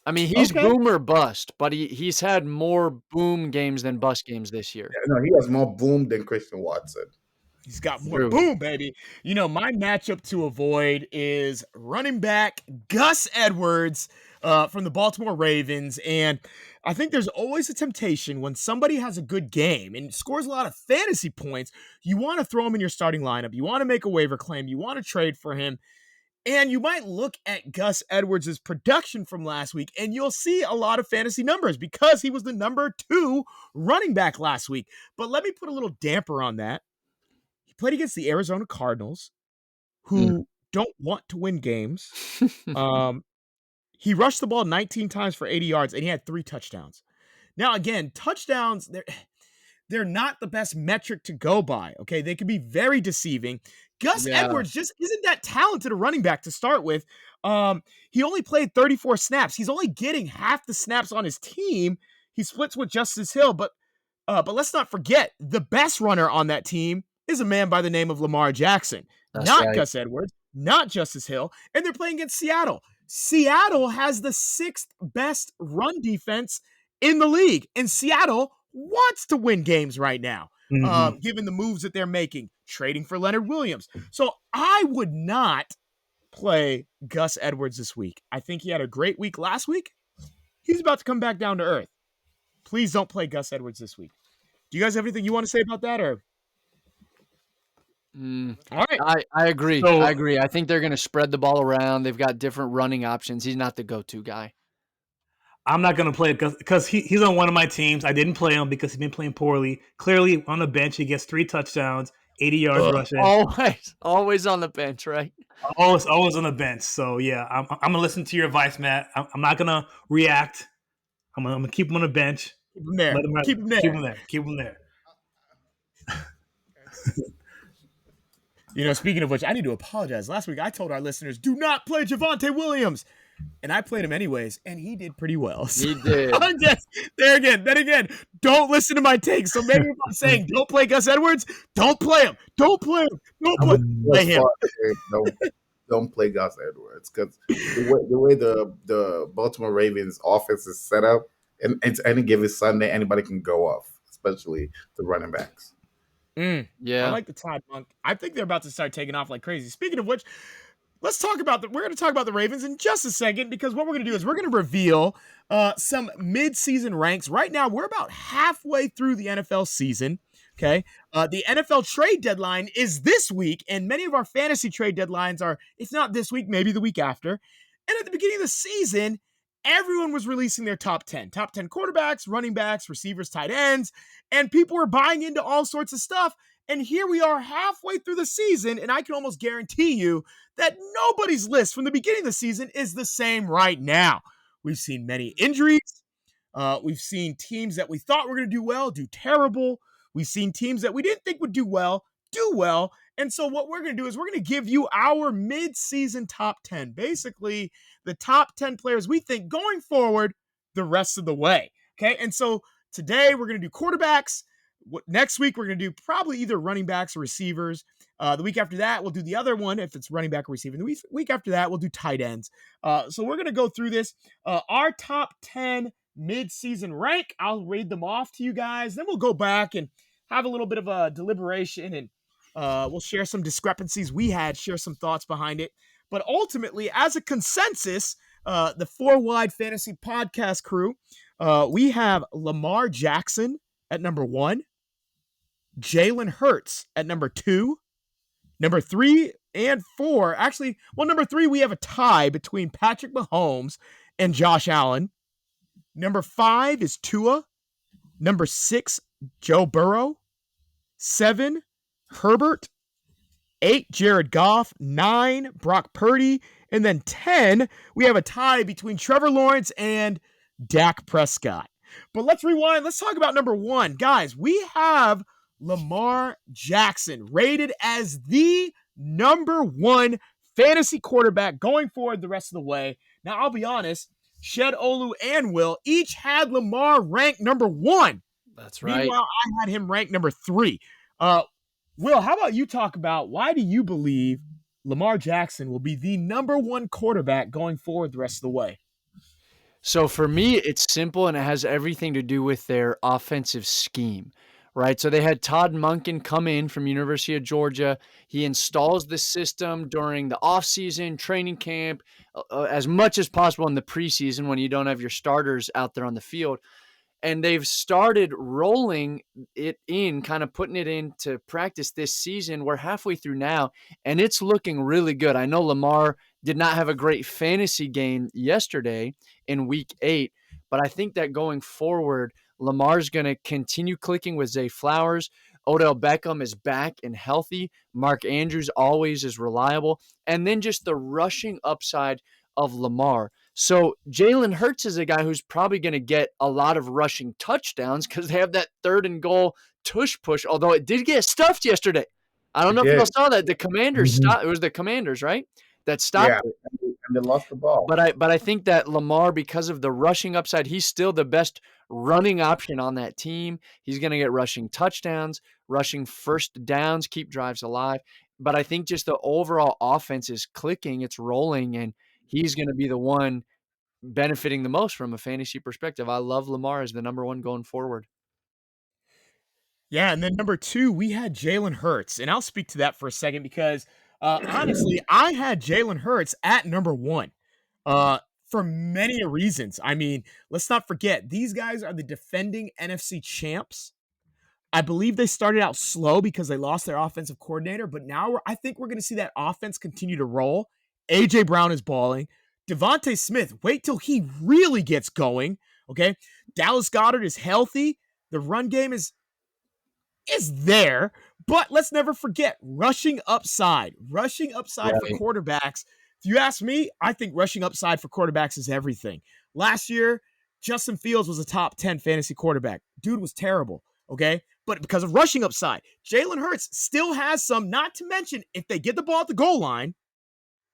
I mean, he's boom or bust, but he's had more boom games than bust games this year. Yeah, no, he has more boom than Christian Watson. He's got more boom, baby. You know, my matchup to avoid is running back Gus Edwards from the Baltimore Ravens. And I think there's always a temptation when somebody has a good game and scores a lot of fantasy points, you want to throw him in your starting lineup. You want to make a waiver claim. You want to trade for him. And you might look at Gus Edwards' production from last week, and you'll see a lot of fantasy numbers because he was the number 2 running back last week. But let me put a little damper on that. He played against the Arizona Cardinals, who don't want to win games. He rushed the ball 19 times for 80 yards, and he had 3 touchdowns. Now, again, touchdowns, they're not the best metric to go by, okay? They can be very deceiving. Gus Edwards just isn't that talented a running back to start with. He only played 34 snaps. He's only getting half the snaps on his team. He splits with Justice Hill, but let's not forget, the best runner on that team is a man by the name of Lamar Jackson. That's not right. Gus Edwards, not Justice Hill, and they're playing against Seattle. Seattle has the 6th best run defense in the league, and Seattle wants to win games right now, given the moves that they're making, trading for Leonard Williams. So I would not play Gus Edwards this week. I think he had a great week last week. He's about to come back down to earth. Please don't play Gus Edwards this week. Do you guys have anything you want to say about that? Or all right, I agree. I agree. I think they're going to spread the ball around. They've got different running options. He's not the go-to guy. I'm not going to play because he's on one of my teams. I didn't play him because he's been playing poorly. Clearly, on the bench, he gets 3 touchdowns, 80 yards rushing. Always on the bench, right? Always on the bench. So, yeah, I'm going to listen to your advice, Matt. I'm not going to react. I'm going to keep him on the bench. Keep him there. Keep him there. You know, speaking of which, I need to apologize. Last week, I told our listeners, do not play Javonte Williams. And I played him anyways, and he did pretty well. So he did. Then again, don't listen to my takes. So maybe if I'm saying don't play Gus Edwards, don't play him. Don't play him. Don't play Gus Edwards because the way the Baltimore Ravens offense is set up, and it's any given Sunday, anybody can go off, especially the running backs. Yeah, I like the Todd Monk. I think they're about to start taking off like crazy. Speaking of which, let's talk about we're going to talk about the Ravens in just a second, because what we're going to do is we're going to reveal some mid-season ranks. Right now, we're about halfway through the NFL season. Okay, the NFL trade deadline is this week, and many of our fantasy trade deadlines are, if not this week, maybe the week after. And at the beginning of the season, everyone was releasing their top 10 quarterbacks, running backs, receivers, tight ends, and people were buying into all sorts of stuff. And here we are halfway through the season, and I can almost guarantee you that nobody's list from the beginning of the season is the same right now. We've seen many injuries. We've seen teams that we thought were going to do well do terrible. We've seen teams that we didn't think would do well. And so what we're going to do is we're going to give you our mid-season top 10. Basically, the top 10 players we think going forward the rest of the way. Okay, and so today we're going to do quarterbacks. Next week we're going to do probably either running backs or receivers. The week after that, we'll do the other one if it's running back or receiving. The week after that, we'll do tight ends. So we're going to go through this. Our top 10 mid-season rank. I'll read them off to you guys. Then we'll go back and have a little bit of a deliberation, and we'll share some discrepancies we had, share some thoughts behind it. But ultimately, as a consensus, the Four Wide Fantasy Podcast crew, we have Lamar Jackson at number 1, Jalen Hurts at number 2, number 3 and 4. Actually, number 3, we have a tie between Patrick Mahomes and Josh Allen. Number 5 is Tua. Number 6, Joe Burrow. 7, Herbert. 8, Jared Goff. 9, Brock Purdy. And then 10, we have a tie between Trevor Lawrence and Dak Prescott. But let's rewind. Let's talk about number 1. Guys, we have Lamar Jackson rated as the number 1 fantasy quarterback going forward the rest of the way. Now, I'll be honest, Shed, Olu, and Will each had Lamar ranked number 1. That's right. Meanwhile, I had him ranked number 3. Will, how about you talk about why do you believe Lamar Jackson will be the number 1 quarterback going forward the rest of the way? So for me, it's simple, and it has everything to do with their offensive scheme, right? So they had Todd Monken come in from University of Georgia. He installs the system during the offseason, training camp, as much as possible in the preseason when you don't have your starters out there on the field. And they've started rolling it in, kind of putting it into practice this season. We're halfway through now, and it's looking really good. I know Lamar did not have a great fantasy game yesterday in week 8, but I think that going forward, Lamar's going to continue clicking with Zay Flowers. Odell Beckham is back and healthy. Mark Andrews always is reliable. And then just the rushing upside of Lamar. So Jalen Hurts is a guy who's probably going to get a lot of rushing touchdowns because they have that 3rd and goal tush push, although it did get stuffed yesterday. I don't know if you all saw that. The Commanders stopped. It was the Commanders, right? That stopped it. And they lost the ball. But I think that Lamar, because of the rushing upside, he's still the best running option on that team. He's going to get rushing touchdowns, rushing first downs, keep drives alive. But I think just the overall offense is clicking, it's rolling, and he's going to be the one benefiting the most from a fantasy perspective. I love Lamar as the number 1 going forward. Yeah, and then number 2, we had Jalen Hurts. And I'll speak to that for a second because, honestly, I had Jalen Hurts at number 1 for many reasons. I mean, let's not forget, these guys are the defending NFC champs. I believe they started out slow because they lost their offensive coordinator, but now I think we're going to see that offense continue to roll. A.J. Brown is balling. Devontae Smith, wait till he really gets going, okay? Dallas Goedert is healthy. The run game is there, but let's never forget rushing upside. Rushing upside for quarterbacks. If you ask me, I think rushing upside for quarterbacks is everything. Last year, Justin Fields was a top 10 fantasy quarterback. Dude was terrible, okay? But because of rushing upside, Jalen Hurts still has some, not to mention, if they get the ball at the goal line,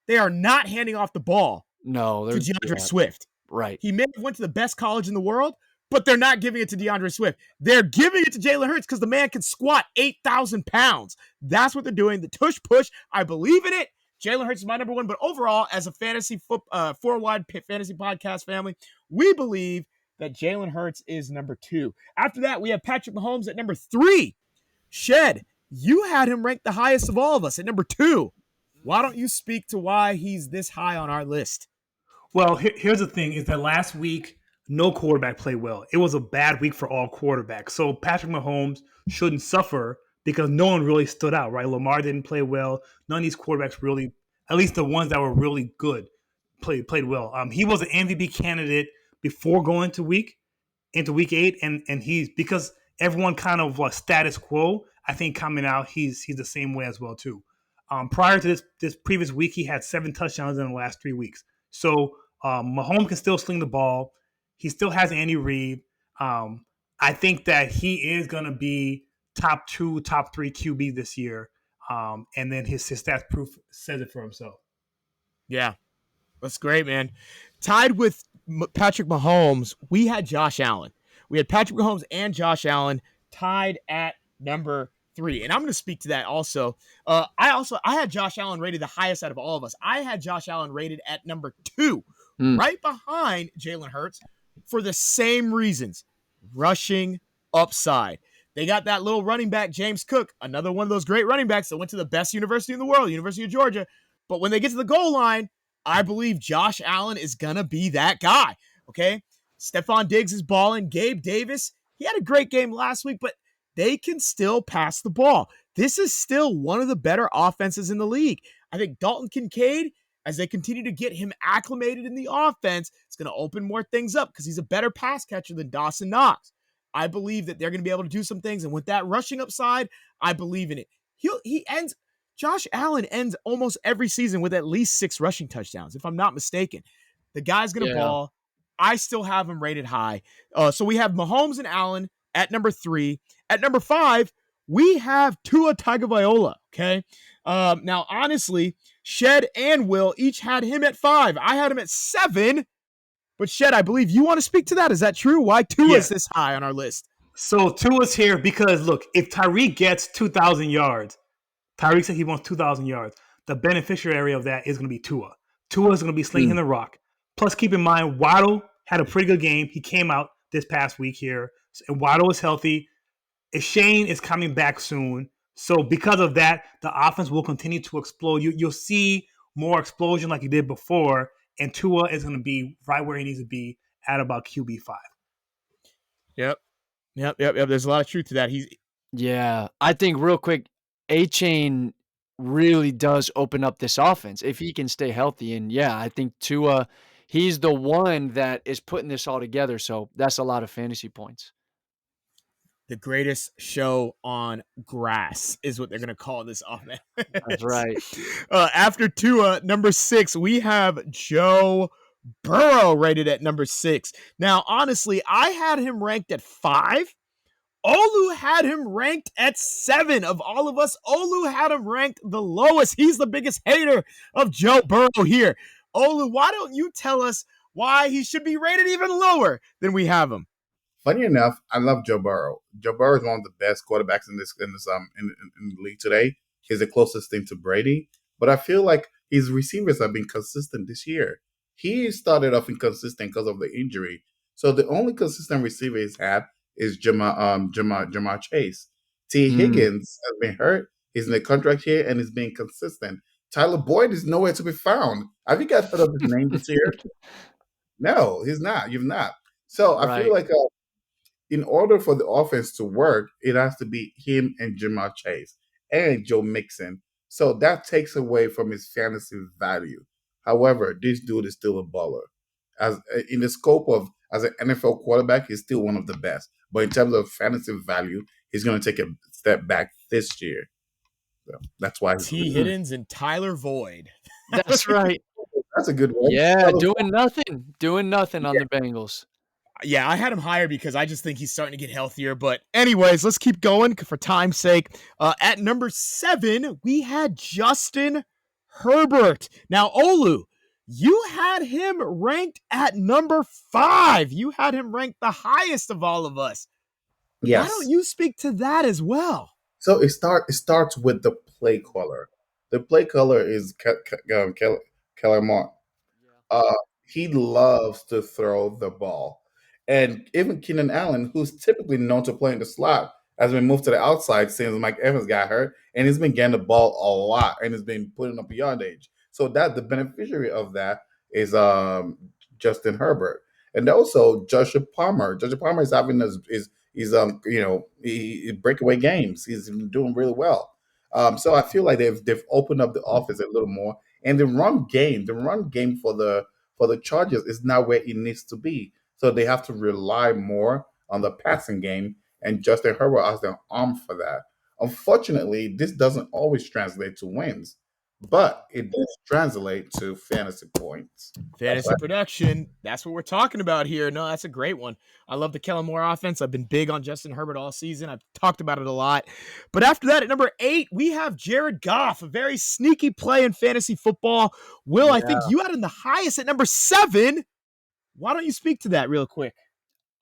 they are not handing off the ball to DeAndre Swift. Right. He may have went to the best college in the world, but they're not giving it to DeAndre Swift. They're giving it to Jalen Hurts because the man can squat 8,000 pounds. That's what they're doing. The tush push, I believe in it. Jalen Hurts is my number 1, but overall, as a fantasy Four Wide Fantasy Podcast family, we believe that Jalen Hurts is number 2. After that, we have Patrick Mahomes at number 3. Shed, you had him ranked the highest of all of us at number 2. Why don't you speak to why he's this high on our list? Well, here's the thing, is that last week, no quarterback played well. It was a bad week for all quarterbacks. So Patrick Mahomes shouldn't suffer because no one really stood out, right? Lamar didn't play well. None of these quarterbacks really, at least the ones that were really good, played well. He was an MVP candidate before going to week 8, and he's, because everyone kind of status quo, I think coming out, he's the same way as well too. Prior to this previous week, he had 7 touchdowns in the last 3 weeks. So Mahomes can still sling the ball. He still has Andy Reid. I think that he is going to be top 2, top 3 QB this year. And then his stats proof says it for himself. Yeah, that's great, man. Tied with Patrick Mahomes, we had Josh Allen. We had Patrick Mahomes and Josh Allen tied at number 3. And I'm going to speak to that also. I had Josh Allen rated the highest out of all of us. I had Josh Allen rated at number 2, right behind Jalen Hurts for the same reasons. Rushing upside. They got that little running back, James Cook, another one of those great running backs that went to the best university in the world, University of Georgia. But when they get to the goal line, I believe Josh Allen is going to be that guy. Okay. Stephon Diggs is balling. Gabe Davis, he had a great game last week, but they can still pass the ball. This is still one of the better offenses in the league. I think Dalton Kincaid, as they continue to get him acclimated in the offense, it's going to open more things up because he's a better pass catcher than Dawson Knox. I believe that they're going to be able to do some things. And with that rushing upside, I believe in it. Josh Allen ends almost every season with at least 6 rushing touchdowns, if I'm not mistaken. The guy's going to ball. I still have him rated high. So we have Mahomes and Allen at number 3. At number 5, we have Tua Tagovailoa, okay? Now, honestly, Shed and Will each had him at 5. I had him at 7. But Shed, I believe you want to speak to that. Is that true? Why Tua is this high on our list? So Tua's here because, look, if Tyreke gets 2,000 yards, Tyreke said he wants 2,000 yards. The beneficiary of that is going to be Tua. Tua is going to be slinging the rock. Plus, keep in mind, Waddle had a pretty good game. He came out this past week here. And Waddle is healthy. Shane is coming back soon. So because of that, the offense will continue to explode. You'll see more explosion like he did before. And Tua is going to be right where he needs to be at about QB5. Yep. There's a lot of truth to that. I think real quick, A-Chain really does open up this offense if he can stay healthy. And I think Tua, he's the one that is putting this all together. So that's a lot of fantasy points. The greatest show on grass is what they're going to call this offense. That's right. After Tua, number 6, we have Joe Burrow rated at number 6. Now, honestly, I had him ranked at 5. Olu had him ranked at 7. Of all of us, Olu had him ranked the lowest. He's the biggest hater of Joe Burrow here. Olu, why don't you tell us why he should be rated even lower than we have him? Funny enough, I love Joe Burrow. Joe Burrow is one of the best quarterbacks in the league today. He's the closest thing to Brady, but I feel like his receivers have been consistent this year. He started off inconsistent because of the injury, so the only consistent receiver he's had is Jamar Chase. T. Higgins has been hurt. He's in the contract here and he's being consistent. Tyler Boyd is nowhere to be found. Have you guys heard of his name this year? No, he's not. You've not. So I feel like in order for the offense to work, it has to be him and Jamar Chase and Joe Mixon. So that takes away from his fantasy value. However, this dude is still a baller. As in the scope of as an NFL quarterback, he's still one of the best. But in terms of fantasy value, he's going to take a step back this year. So that's why T. Higgins and Tyler Boyd. That's right. That's a good one. Yeah, doing nothing on the Bengals. Yeah, I had him higher because I just think he's starting to get healthier. But anyways, let's keep going for time's sake. At number 7, we had Justin Herbert. Now, Olu, you had him ranked at number 5. You had him ranked the highest of all of us. Yes. Why don't you speak to that as well? So it starts with the play caller. The play caller is Keller Moore. He loves to throw the ball. And even Keenan Allen, who's typically known to play in the slot, has been moved to the outside since Mike Evans got hurt, and he's been getting the ball a lot and has been putting up yardage. So that the beneficiary of that is Justin Herbert, and also Joshua Palmer. Joshua Palmer is having he breakaway games. He's doing really well. So I feel like they've opened up the offense a little more, and the run game for the Chargers is not where it needs to be. So they have to rely more on the passing game, and Justin Herbert has the arm for that. Unfortunately, this doesn't always translate to wins, but it does translate to fantasy points. Fantasy production. That's what we're talking about here. No, that's a great one. I love the Kellen Moore offense. I've been big on Justin Herbert all season. I've talked about it a lot. But after that, at number 8, we have Jared Goff, a very sneaky play in fantasy football. Will, I think you had him the highest at number 7. Why don't you speak to that real quick?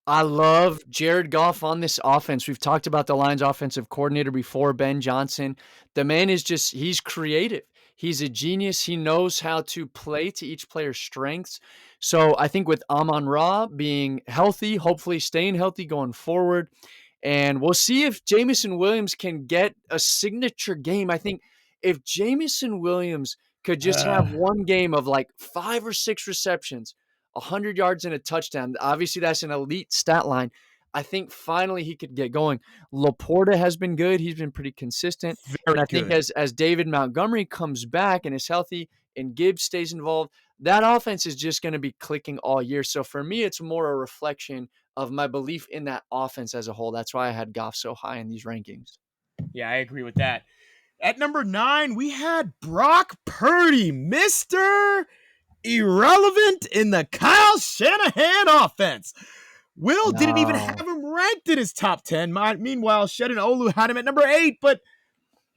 I love Jared Goff on this offense. We've talked about the Lions offensive coordinator before, Ben Johnson. The man is he's creative. He's a genius. He knows how to play to each player's strengths. So I think with Amon-Ra being healthy, hopefully staying healthy going forward, and we'll see if Jameson Williams can get a signature game. I think if Jameson Williams could just have one game of like 5 or 6 receptions, 100 yards and a touchdown, obviously that's an elite stat line. I think finally he could get going. Laporta has been good. He's been pretty consistent. Very and I good. think as David Montgomery comes back and is healthy and Gibbs stays involved, that offense is just going to be clicking all year. So for me, it's more a reflection of my belief in that offense as a whole. That's why I had Goff so high in these rankings. Yeah, I agree with that. At number 9, we had Brock Purdy, Mr. Irrelevant in the Kyle Shanahan offense. Will didn't even have him ranked in his top 10. Meanwhile, Sheldon Olu had him at number 8. But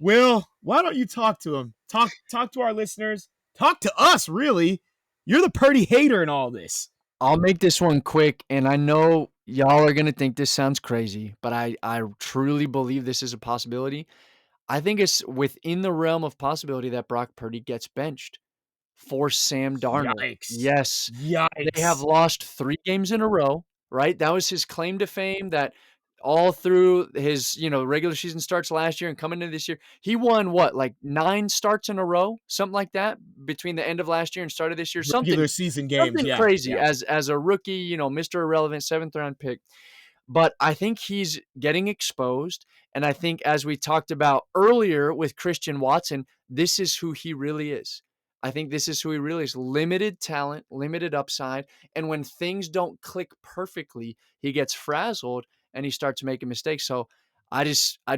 Will, why don't you talk to him? Talk to our listeners. Talk to us, really. You're the Purdy hater in all this. I'll make this one quick, and I know y'all are going to think this sounds crazy, but I truly believe this is a possibility. I think it's within the realm of possibility that Brock Purdy gets benched for Sam Darnold. Yikes. Yes. Yikes. They have lost 3 games in a row, right? That was his claim to fame, that all through his, regular season starts last year and coming into this year, he won like 9 starts in a row, something like that, between the end of last year and start of this year. Regular season games, something crazy as a rookie, Mr. Irrelevant, 7th round pick. But I think he's getting exposed. And I think, as we talked about earlier with Christian Watson, this is who he really is. I think this is who he really is. Limited talent, limited upside. And when things don't click perfectly, he gets frazzled and he starts making mistakes. So I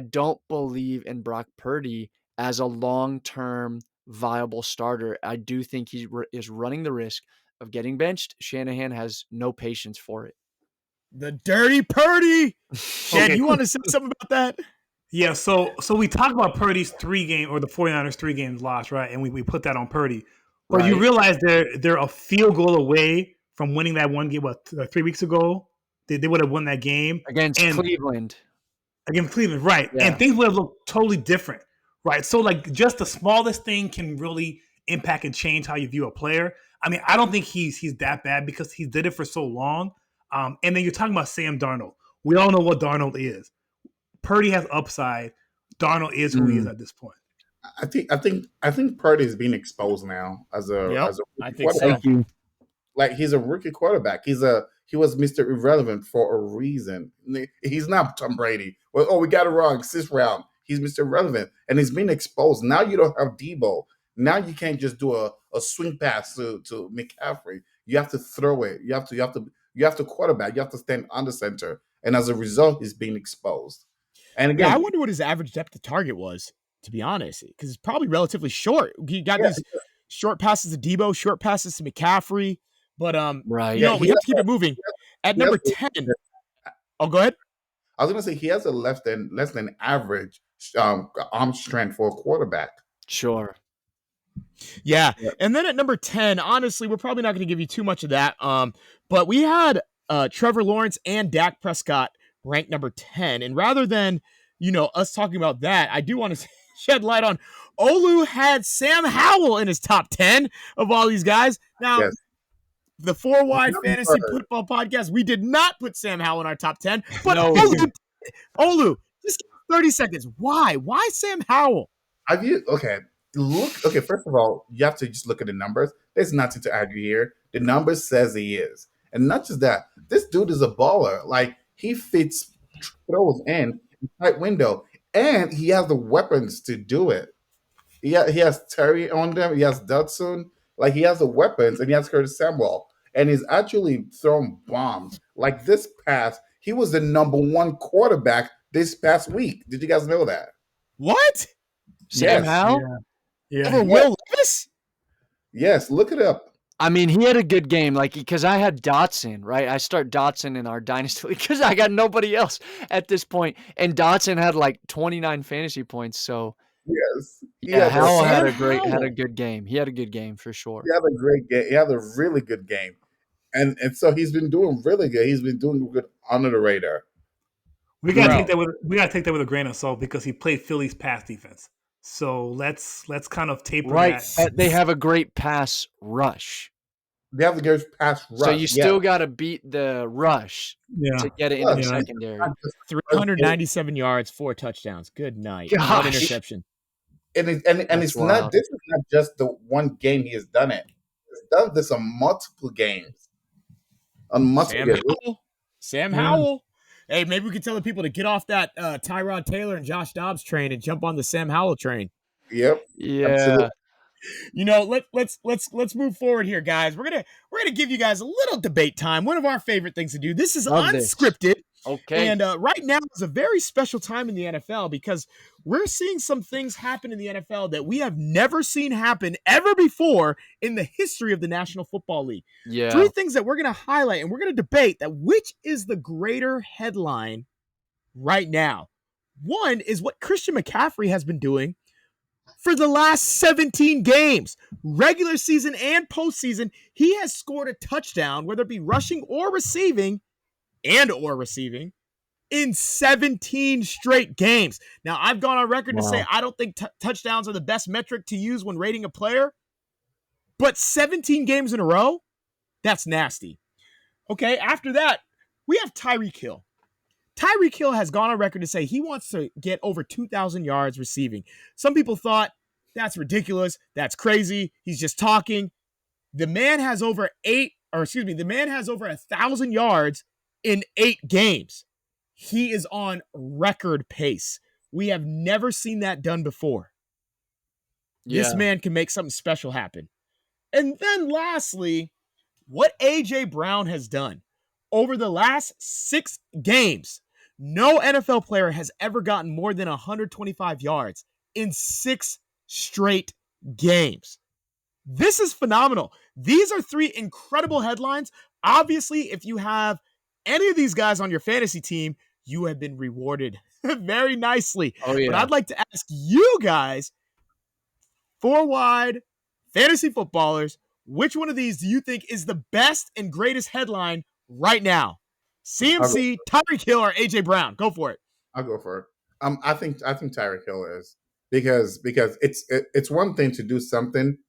don't believe in Brock Purdy as a long-term viable starter. I do think he is running the risk of getting benched. Shanahan has no patience for it. The dirty Purdy. Shed, you want to say something about that? Yeah, so we talk about Purdy's 3 game, or the 49ers 3 games lost, right? And we put that on Purdy. But you realize they're a field goal away from winning that one game, 3 weeks ago? They would have won that game. Against Cleveland. Against Cleveland, right. Yeah. And things would have looked totally different, right? So, like, just the smallest thing can really impact and change how you view a player. I mean, I don't think he's that bad because he did it for so long. And then you're talking about Sam Darnold. We all know what Darnold is. Purdy has upside. Darnold is who he is at this point. I think Purdy is being exposed now as a I think so. Like, he's a rookie quarterback. He was Mr. Irrelevant for a reason. He's not Tom Brady. Well, we got it wrong. 6th round. He's Mr. Irrelevant, and he's being exposed. Now you don't have Debo. Now you can't just do a swing pass to McCaffrey. You have to throw it. You have to quarterback. You have to stand under center, and as a result, he's being exposed. And again, I wonder what his average depth of target was, to be honest, because it's probably relatively short. He got these short passes to Debo, short passes to McCaffrey, but we have to keep it moving. At number 10, go ahead. I was going to say he has a less than average arm strength for a quarterback. Sure. Yeah. And then at number 10, honestly, we're probably not going to give you too much of that. But we had Trevor Lawrence and Dak Prescott ranked number 10. And rather than, us talking about that, I do want to shed light on Olu had Sam Howell in his top 10 of all these guys. Now, the 4Y Fantasy Football Podcast, we did not put Sam Howell in our top 10. But Olu, just 30 seconds. Why? Why Sam Howell? First of all, you have to just look at the numbers. There's nothing to argue here. The numbers says he is. And not just that, this dude is a baller. Like, he fits throws in tight window, and he has the weapons to do it. He has Terry on them. He has Dodson. Like, he has the weapons, and he has Curtis Samuel. And he's actually throwing bombs. Like, this pass, he was the number 1 quarterback this past week. Did you guys know that? What? Sam Howell? Yeah. Over Will Levis? Yes, look it up. I mean, he had a good game, because I had Dotson, right? I start Dotson in our dynasty because I got nobody else at this point, and Dotson had 29 fantasy points. So yes, Howell had a good game. He had a good game for sure. He had a great game. He had a really good game. And so he's been doing really good. He's been doing good under the radar. We gotta take that with a grain of salt because he played Philly's pass defense. So let's kind of taper that. But they have a great pass rush. They have to go pass rush. So you still got to beat the rush to get it in the secondary. 397 yards, 4 touchdowns. Good night. One interception. And it's wild. Not. This is not just the one game he has done it. He's done this on multiple games. Sam Howell. Hey, maybe we could tell the people to get off that Tyrod Taylor and Josh Dobbs train and jump on the Sam Howell train. Yep. Yeah. Absolutely. You know, let's move forward here, guys. We're gonna give you guys a little debate time. One of our favorite things to do. This is unscripted. Okay. And right now is a very special time in the NFL because we're seeing some things happen in the NFL that we have never seen happen ever before in the history of the National Football League. Yeah. 3 things that we're going to highlight, and we're going to debate that which is the greater headline right now. One is what Christian McCaffrey has been doing for the last 17 games, regular season and postseason. He has scored a touchdown, whether it be rushing or receiving, in 17 straight games. Now, I've gone on record to say I don't think touchdowns are the best metric to use when rating a player, but 17 games in a row, that's nasty. Okay, after that, we have Tyreke Hill. Tyreke Hill has gone on record to say he wants to get over 2,000 yards receiving. Some people thought that's ridiculous, that's crazy, he's just talking. The man has over 1,000 yards in 8 games. He is on record pace. We have never seen that done before. Yeah. This man can make something special happen. And then lastly, what A.J. Brown has done. Over the last 6 games, no NFL player has ever gotten more than 125 yards in 6 straight games. This is phenomenal. These are 3 incredible headlines. Obviously, if you have any of these guys on your fantasy team, you have been rewarded very nicely. Oh, yeah. But I'd like to ask you guys, 4-wide fantasy footballers, which one of these do you think is the best and greatest headline right now? CMC, Tyreke Hill, or AJ Brown? Go for it. I'll go for it. I think Tyreke Hill is because it's one thing to do something,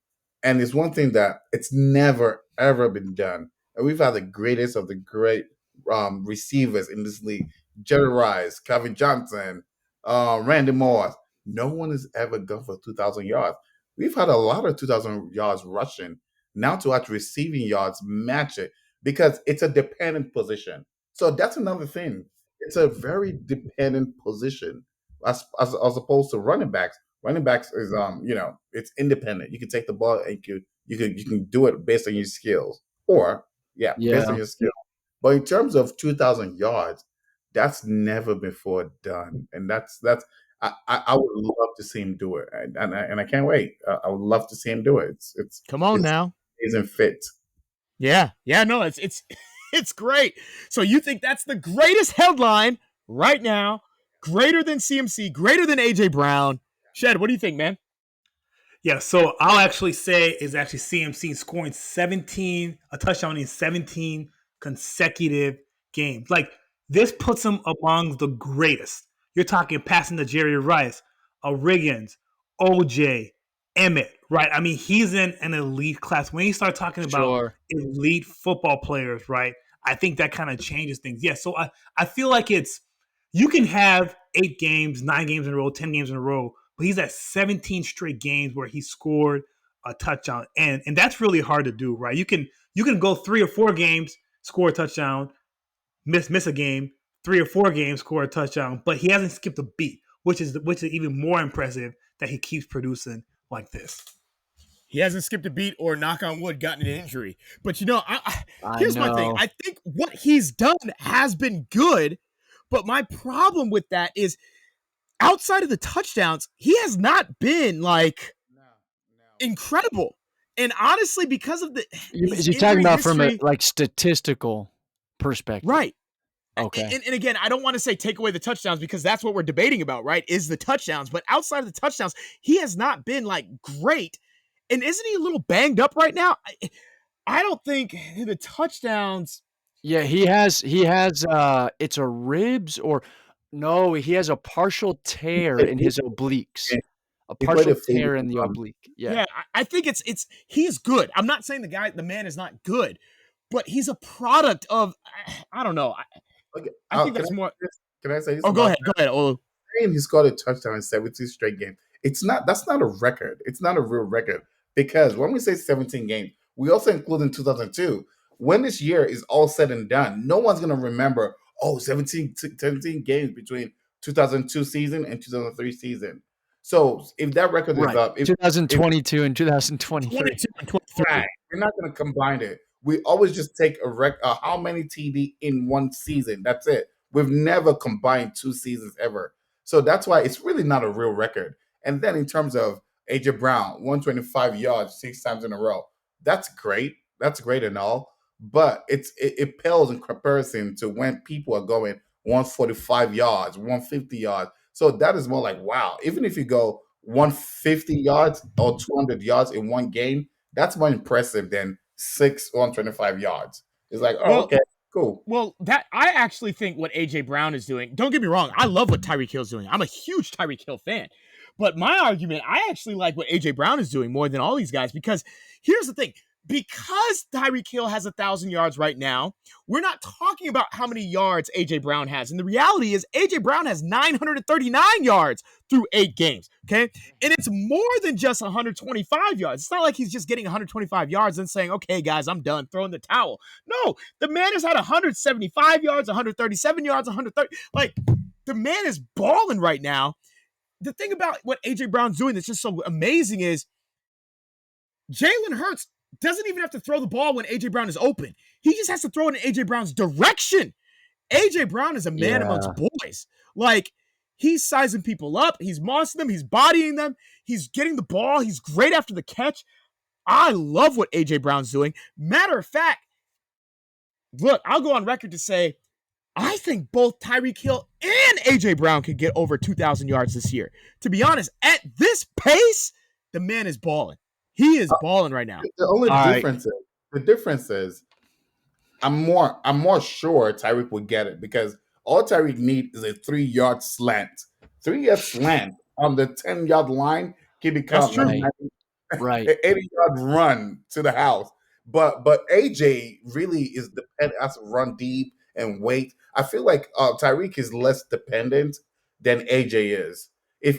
and it's one thing that it's never ever been done. And we've had the greatest of the great receivers in this league: Jerry Rice, Calvin Johnson, Randy Moss. No one has ever gone for 2,000 yards. We've had a lot of 2,000 yards rushing. Now to actually receiving yards match it because it's a dependent position. So that's another thing. It's a very dependent position as opposed to running backs. Running backs is it's independent. You can take the ball and you can do it based on your skills based on your skills. But in terms of 2,000 yards, that's never before done, and that's I would love to see him do it, and I can't wait. I would love to see him do it. It's come on now, isn't fit. Yeah, no, it's it's great. So you think that's the greatest headline right now, greater than CMC, greater than AJ Brown? Shed, what do you think, man? Yeah, so I'll actually say is actually CMC scoring a touchdown in 17 consecutive games. Like, this puts him among the greatest. You're talking passing to Jerry Rice, Riggins, OJ, Emmett, right? I mean, he's in an elite class. When you start talking about elite football players, right, I think that kind of changes things. Yeah, so I feel like you can have 8 games, 9 games in a row, 10 games in a row, but he's at 17 straight games where he scored a touchdown. And that's really hard to do, right? You can go 3 or 4 games, score a touchdown, miss a game, 3 or 4 games, score a touchdown, but he hasn't skipped a beat, which is even more impressive that he keeps producing like this. He hasn't skipped a beat or, knock on wood, gotten an injury. But, here's my thing. I think what he's done has been good, but my problem with that is outside of the touchdowns, he has not been, incredible. And honestly, because of you're talking about from a statistical perspective. Right. Okay. And again, I don't want to say take away the touchdowns because that's what we're debating about, right? Is the touchdowns. But outside of the touchdowns, he has not been great. And isn't he a little banged up right now? I don't think the touchdowns. Yeah, he has it's a ribs or no, he has a partial tear in his obliques. A He played partial a full tear in the oblique. Yeah. Yeah, I think it's he's good. I'm not saying the man is not good, but he's a product of I don't know. Okay. I think that's more. Can I say this Oh, about go ahead, Olu. saying he scored a touchdown in 17 straight games? That's not a record. It's not a real record because when we say 17 games, we also include in 2002. When this year is all said and done, no one's going to remember, 17 games between 2002 season and 2003 season. So if that record is Right. up, if 2022 and 2023. 22 and 23. right, we're not going to combine it. We always just take how many TD in one season. That's it. We've never combined 2 seasons ever. So that's why it's really not a real record. And then in terms of AJ Brown, 125 yards 6 times in a row. That's great. That's great and all. But it pales in comparison to when people are going 145 yards, 150 yards. So that is more like, wow. Even if you go 150 yards or 200 yards in one game, that's more impressive than 125 yards. It's like, Well, okay, cool. Well, that I actually think what AJ Brown is doing. Don't get me wrong, I love what Tyreke Hill's doing. I'm a huge Tyreke Hill fan. But my argument, I actually like what AJ Brown is doing more than all these guys because here's the thing. Because Tyreke Hill has 1,000 yards right now, we're not talking about how many yards AJ Brown has. And the reality is AJ Brown has 939 yards through 8 games. Okay. And it's more than just 125 yards. It's not like he's just getting 125 yards and saying, okay, guys, I'm done, throwing the towel. No, the man has had 175 yards, 137 yards, 130. Like, the man is balling right now. The thing about what AJ Brown's doing that's just so amazing is Jalen Hurts doesn't even have to throw the ball when AJ Brown is open. He just has to throw it in AJ Brown's direction. AJ Brown is a man amongst boys. Like, he's sizing people up. He's mossing them. He's bodying them. He's getting the ball. He's great after the catch. I love what AJ Brown's doing. Matter of fact, look, I'll go on record to say, I think both Tyreke Hill and AJ Brown could get over 2,000 yards this year. To be honest, at this pace, the man is balling. He is balling right now. The difference is I'm more sure Tyreke would get it because all Tyreke needs is a 3-yard slant. 3-yard slant on the 10-yard line can become right. an 80-yard run to the house. But AJ really is dependent has to run deep and wait. I feel like Tyreke is less dependent than AJ is. If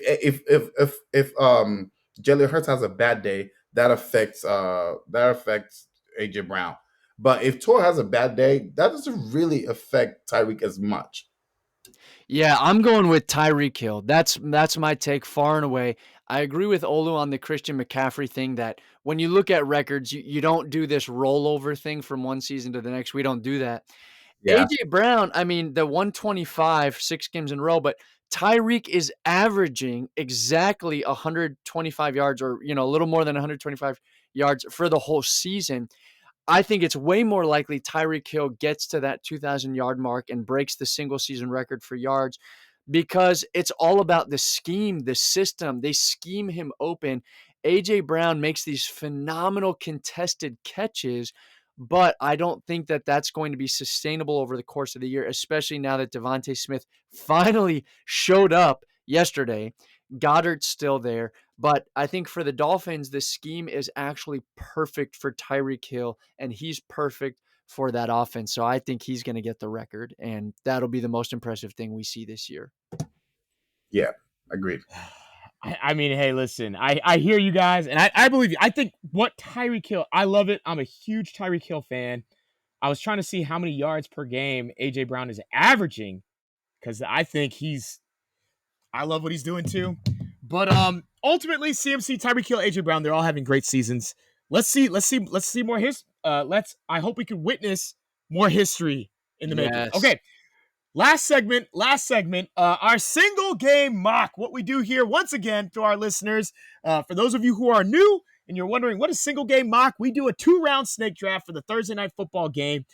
Jalen Hurts has a bad day, that affects AJ Brown. But if Tor has a bad day, that doesn't really affect Tyreke as much. Yeah, I'm going with Tyreke Hill. That's my take far and away. I agree with Olu on the Christian McCaffrey thing that when you look at records, you don't do this rollover thing from one season to the next. We don't do that. Yeah. AJ Brown, I mean, the 125, 6 games in a row, but Tyreke is averaging exactly 125 yards or, a little more than 125 yards for the whole season. I think it's way more likely Tyreke Hill gets to that 2,000-yard mark and breaks the single season record for yards because it's all about the scheme, the system. They scheme him open. AJ Brown makes these phenomenal contested catches, but I don't think that that's going to be sustainable over the course of the year, especially now that Devontae Smith finally showed up yesterday. Goddard's still there, but I think for the Dolphins, the scheme is actually perfect for Tyreke Hill, and he's perfect for that offense. So I think he's going to get the record, and that'll be the most impressive thing we see this year. Yeah, agreed. I mean, hey, listen, I hear you guys, and I believe you. I think what Tyreke Hill, I love it. I'm a huge Tyreke Hill fan. I was trying to see how many yards per game AJ Brown is averaging because I think I love what he's doing too. But ultimately, CMC, Tyreke Hill, AJ Brown, they're all having great seasons. Let's see more I hope we can witness more history in the making. Okay. Last segment, our single game mock. What we do here, once again, to our listeners, for those of you who are new and you're wondering what is single game mock, we do a 2-round snake draft for the Thursday night football game.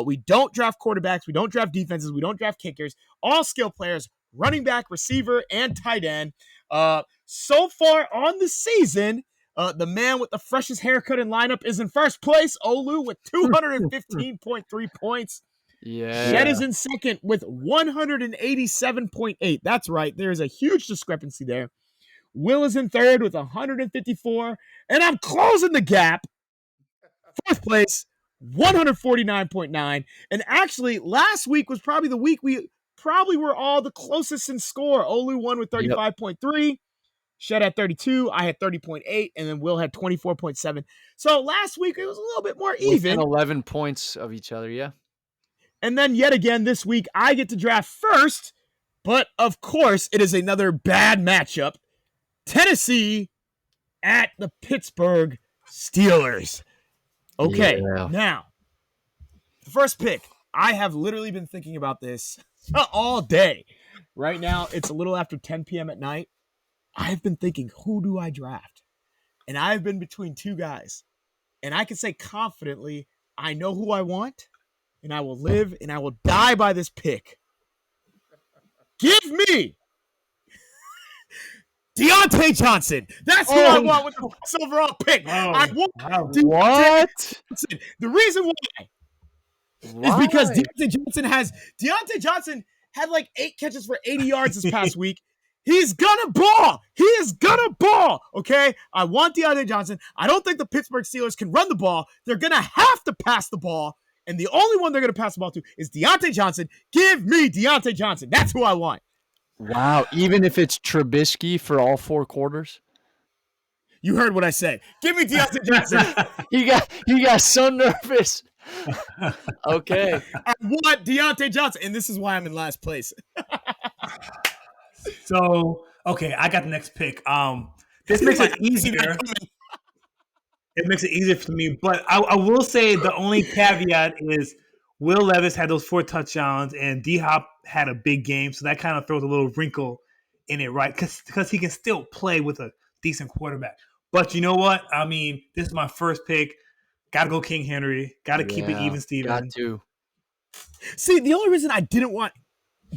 We don't draft quarterbacks, we don't draft defenses, we don't draft kickers, all skill players, running back, receiver, and tight end. So far on the season, The man with the freshest haircut in lineup is in first place, Olu, with 215.3 points. Yeah. Shed is in second with 187.8. That's right. There is a huge discrepancy there. Will is in third with 154. And I'm closing the gap. Fourth place, 149.9. And actually, last week was probably the week we probably were all the closest in score. Olu won with 35.3. Shed had 32. I had 30.8. And then Will had 24.7. So last week, it was a little bit more even. Within 11 points of each other, yeah. And then yet again this week, I get to draft first. But of course, it is another bad matchup. Tennessee at the Pittsburgh Steelers. Okay, Now, the first pick. I have literally been thinking about this all day. Right now, it's a little after 10 p.m. at night. I've been thinking, who do I draft? And I've been between two guys. And I can say confidently, I know who I want. And I will live and I will die by this pick. Give me Deontay Johnson. That's who I want with the first overall pick. I want Deontay Johnson. The reason why is because Deontay Johnson had like 8 catches for 80 yards this past week. He's gonna ball. He is gonna ball. Okay? I want Deontay Johnson. I don't think the Pittsburgh Steelers can run the ball. They're gonna have to pass the ball. And the only one they're going to pass the ball to is Deontay Johnson. Give me Deontay Johnson. That's who I want. Wow. Even if it's Trubisky for all 4 quarters? You heard what I said. Give me Deontay Johnson. You got so nervous. Okay. I want Deontay Johnson. And this is why I'm in last place. So, okay, I got the next pick. This makes it easier. It makes it easier for me, but I will say the only caveat is Will Levis had those 4 touchdowns, and D-Hop had a big game, so that kind of throws a little wrinkle in it, right? Because he can still play with a decent quarterback. But you know what? I mean, this is my first pick. Got to go King Henry. Got to keep it even, Steven. Got to. See, the only reason I didn't want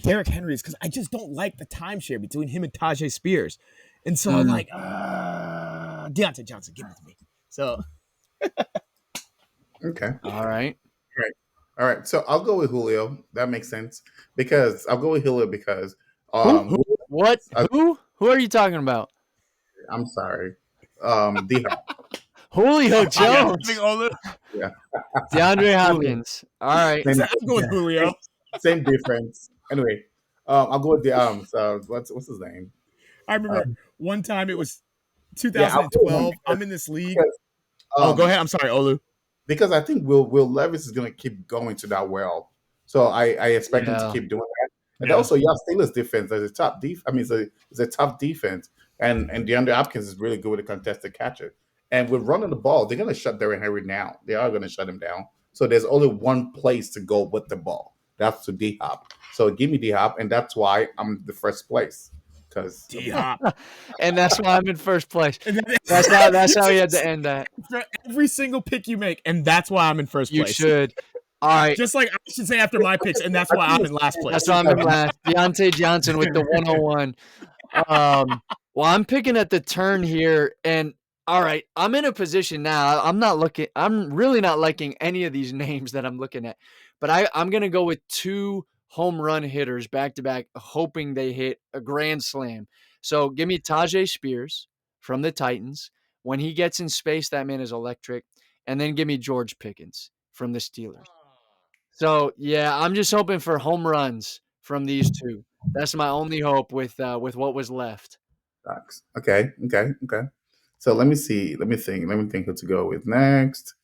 Derrick Henry is because I just don't like the timeshare between him and Tajay Spears. And so I'm like, Deontay Johnson, give it to me. So, okay. All right. So I'll go with Julio. That makes sense because Who? What? Who are you talking about? I'm sorry. D-Hop. Julio Jones. Yeah. DeAndre Hopkins. All right. I'm going with Julio. Same difference. Anyway, I'll go with the So what's his name? I remember one time it was 2012. I'm in this league. Because, go ahead. I'm sorry, Olu. Because I think Will Levis is going to keep going to that well. So I expect him to keep doing that. And also, Steelers defense is a top it's a tough defense. And DeAndre Hopkins is really good with a contested catcher. And with running the ball, they're going to shut Derrick Henry down. They are going to shut him down. So there's only one place to go with the ball. That's to D-Hop. So give me D-Hop, and that's why I'm the first place. Because D-Hop. And that's why I'm in first place. That's how you had to end that. For every single pick you make, and that's why I'm in first place. You should. All right. Just like I should say after my picks, and that's why I'm in last place. That's why I'm in last. Deontay Johnson with the 101. Well, I'm picking at the turn here, and all right, I'm in a position now. I'm really not liking any of these names that I'm looking at, but I'm going to go with 2 home run hitters back to back, hoping they hit a grand slam. So give me Tajay Spears from the Titans. When he gets in space, that man is electric. And then give me George Pickens from the Steelers. So yeah, I'm just hoping for home runs from these 2. That's my only hope with what was left. Okay. So let me see. Let me think who to go with next.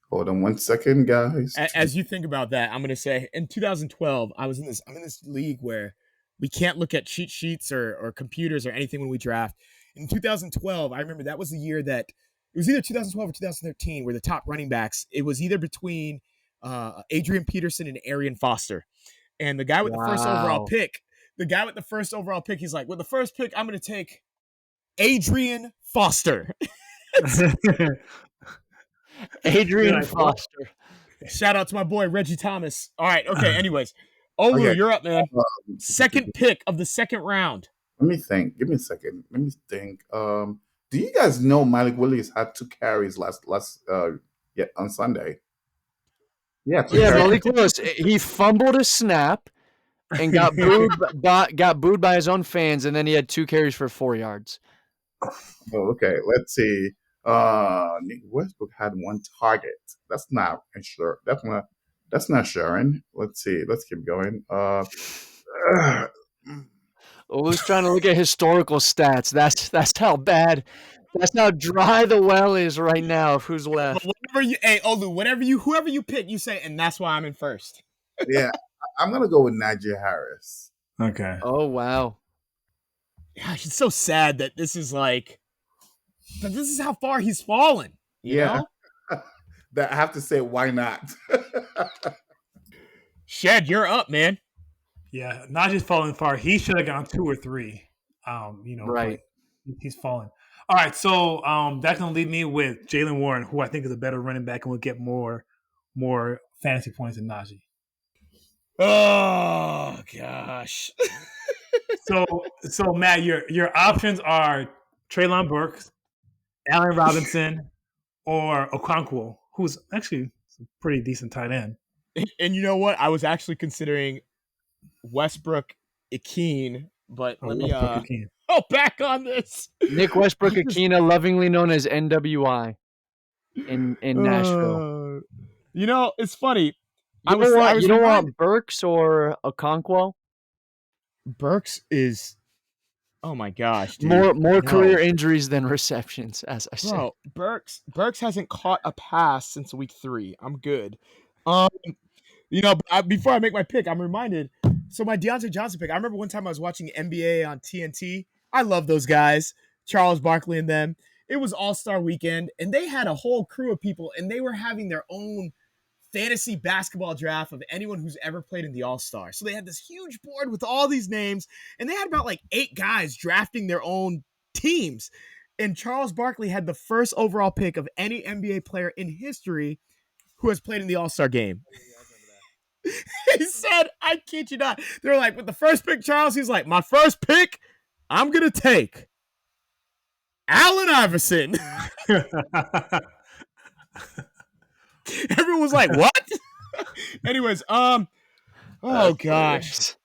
Hold on one second, guys. As you think about that, I'm going to say in 2012, I'm in this league where we can't look at cheat sheets or computers or anything when we draft. In 2012, I remember that was the year that it was either 2012 or 2013 where the top running backs, it was either between Adrian Peterson and Arian Foster. And the guy with the first overall pick, he's like, with the first pick, I'm going to take Adrian Foster. Adrian Foster. Shout out to my boy Reggie Thomas. All right, okay. Anyways, Olu, you're up, man. Second pick of the second round. Let me think. Give me a second. Let me think. Do you guys know Malik Willis had 2 carries on Sunday? Yeah, Malik Willis, he fumbled a snap and got booed by his own fans, and then he had 2 carries for 4 yards. Oh, okay. Let's see. Nick Westbrook had 1 target. That's not sure. That's not Sharon. Let's see. Let's keep going. Olu's trying to look at historical stats. That's how bad. That's how dry the well is right now of who's left. Olu, whoever you pick, you say, and that's why I'm in first. Yeah, I'm gonna go with Najee Harris. Okay. Oh wow. Gosh, it's so sad that this is how far he's fallen. You know? That I have to say, why not? Shed, you're up, man. Yeah, Najee's falling far. He should have gone 2 or 3. Right. He's fallen. All right, so that's gonna leave me with Jaylen Warren, who I think is a better running back and will get more fantasy points than Najee. Oh gosh. So Matt, your options are Treylon Burks, Allen Robinson, or Okonkwo, who's actually a pretty decent tight end. And you know what? I was actually considering Westbrook Akeen, but let me back on this. Nick Westbrook Akina, lovingly known as NWI in Nashville. It's funny. You don't want Burks or Okonkwo? Burks is, oh my gosh, dude. More career injuries than receptions, as I said. Bro, Burks hasn't caught a pass since week 3. I'm good. Before I make my pick, I'm reminded. So my Deontay Johnson pick. I remember one time I was watching NBA on TNT. I love those guys, Charles Barkley and them. It was All-Star Weekend, and they had a whole crew of people, and they were having their own fantasy basketball draft of anyone who's ever played in the All-Star. So they had this huge board with all these names, and they had about 8 guys drafting their own teams. And Charles Barkley had the first overall pick of any NBA player in history who has played in the All-Star game. He said, I kid you not. They're like, with the first pick, Charles, he's like, my first pick, I'm going to take Allen Iverson. Everyone was like, what? Anyways, oh gosh.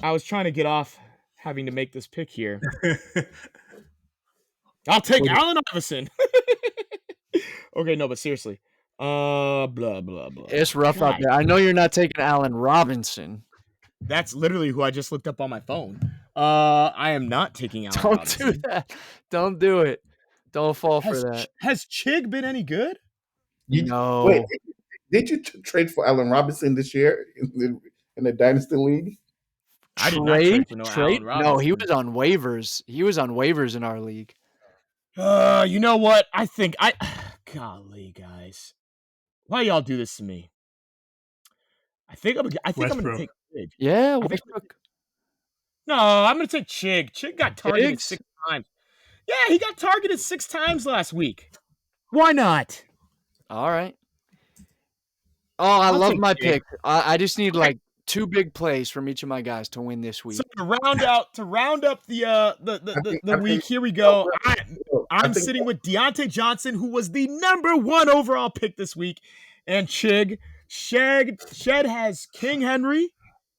I was trying to get off having to make this pick here. I'll take Allen Iverson. Okay, no, but seriously. Blah, blah, blah. It's rough out there. I know you're not taking Allen Robinson. That's literally who I just looked up on my phone. I am not taking Allen Robinson. Don't do that. Don't do it. Don't fall for that. Has Chig been any good? No. Wait, did you trade for Allen Robinson this year in the Dynasty League? I did not trade for Allen Robinson. No, he was on waivers. He was on waivers in our league. You know what? Golly, guys. Why y'all do this to me? I think I'm going to take Chig. Yeah, Westbrook. No, I'm going to take Chig. Chig got targeted 6 times. Yeah, he got targeted 6 times last week. Why not? All right. Oh, I love my pick. I just need 2 big plays from each of my guys to win this week. So to round up the week, here we go. I'm sitting with Deontay Johnson, who was the number 1 overall pick this week, and Shed has King Henry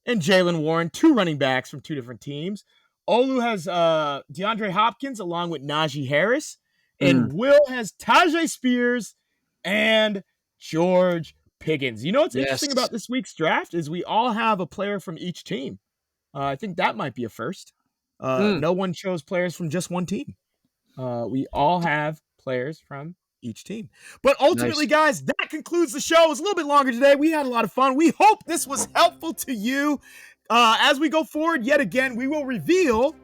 and Jaylen Warren, 2 running backs from 2 different teams. Olu has DeAndre Hopkins along with Najee Harris, and Will has Tajay Spears and George Pickens. You know what's interesting about this week's draft is we all have a player from each team. I think that might be a first. No one chose players from just one team. We all have players from each team. But ultimately, guys, that concludes the show. It was a little bit longer today. We had a lot of fun. We hope this was helpful to you. As we go forward, yet again, we will reveal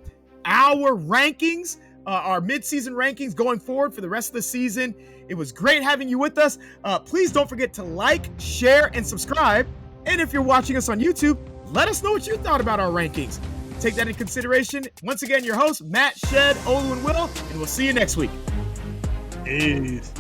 our rankings, our midseason rankings going forward for the rest of the season. It was great having you with us. Please don't forget to like, share, and subscribe. And if you're watching us on YouTube, let us know what you thought about our rankings. Take that into consideration. Once again, your hosts, Matt, Shed, Olu, and Will, and we'll see you next week. Peace.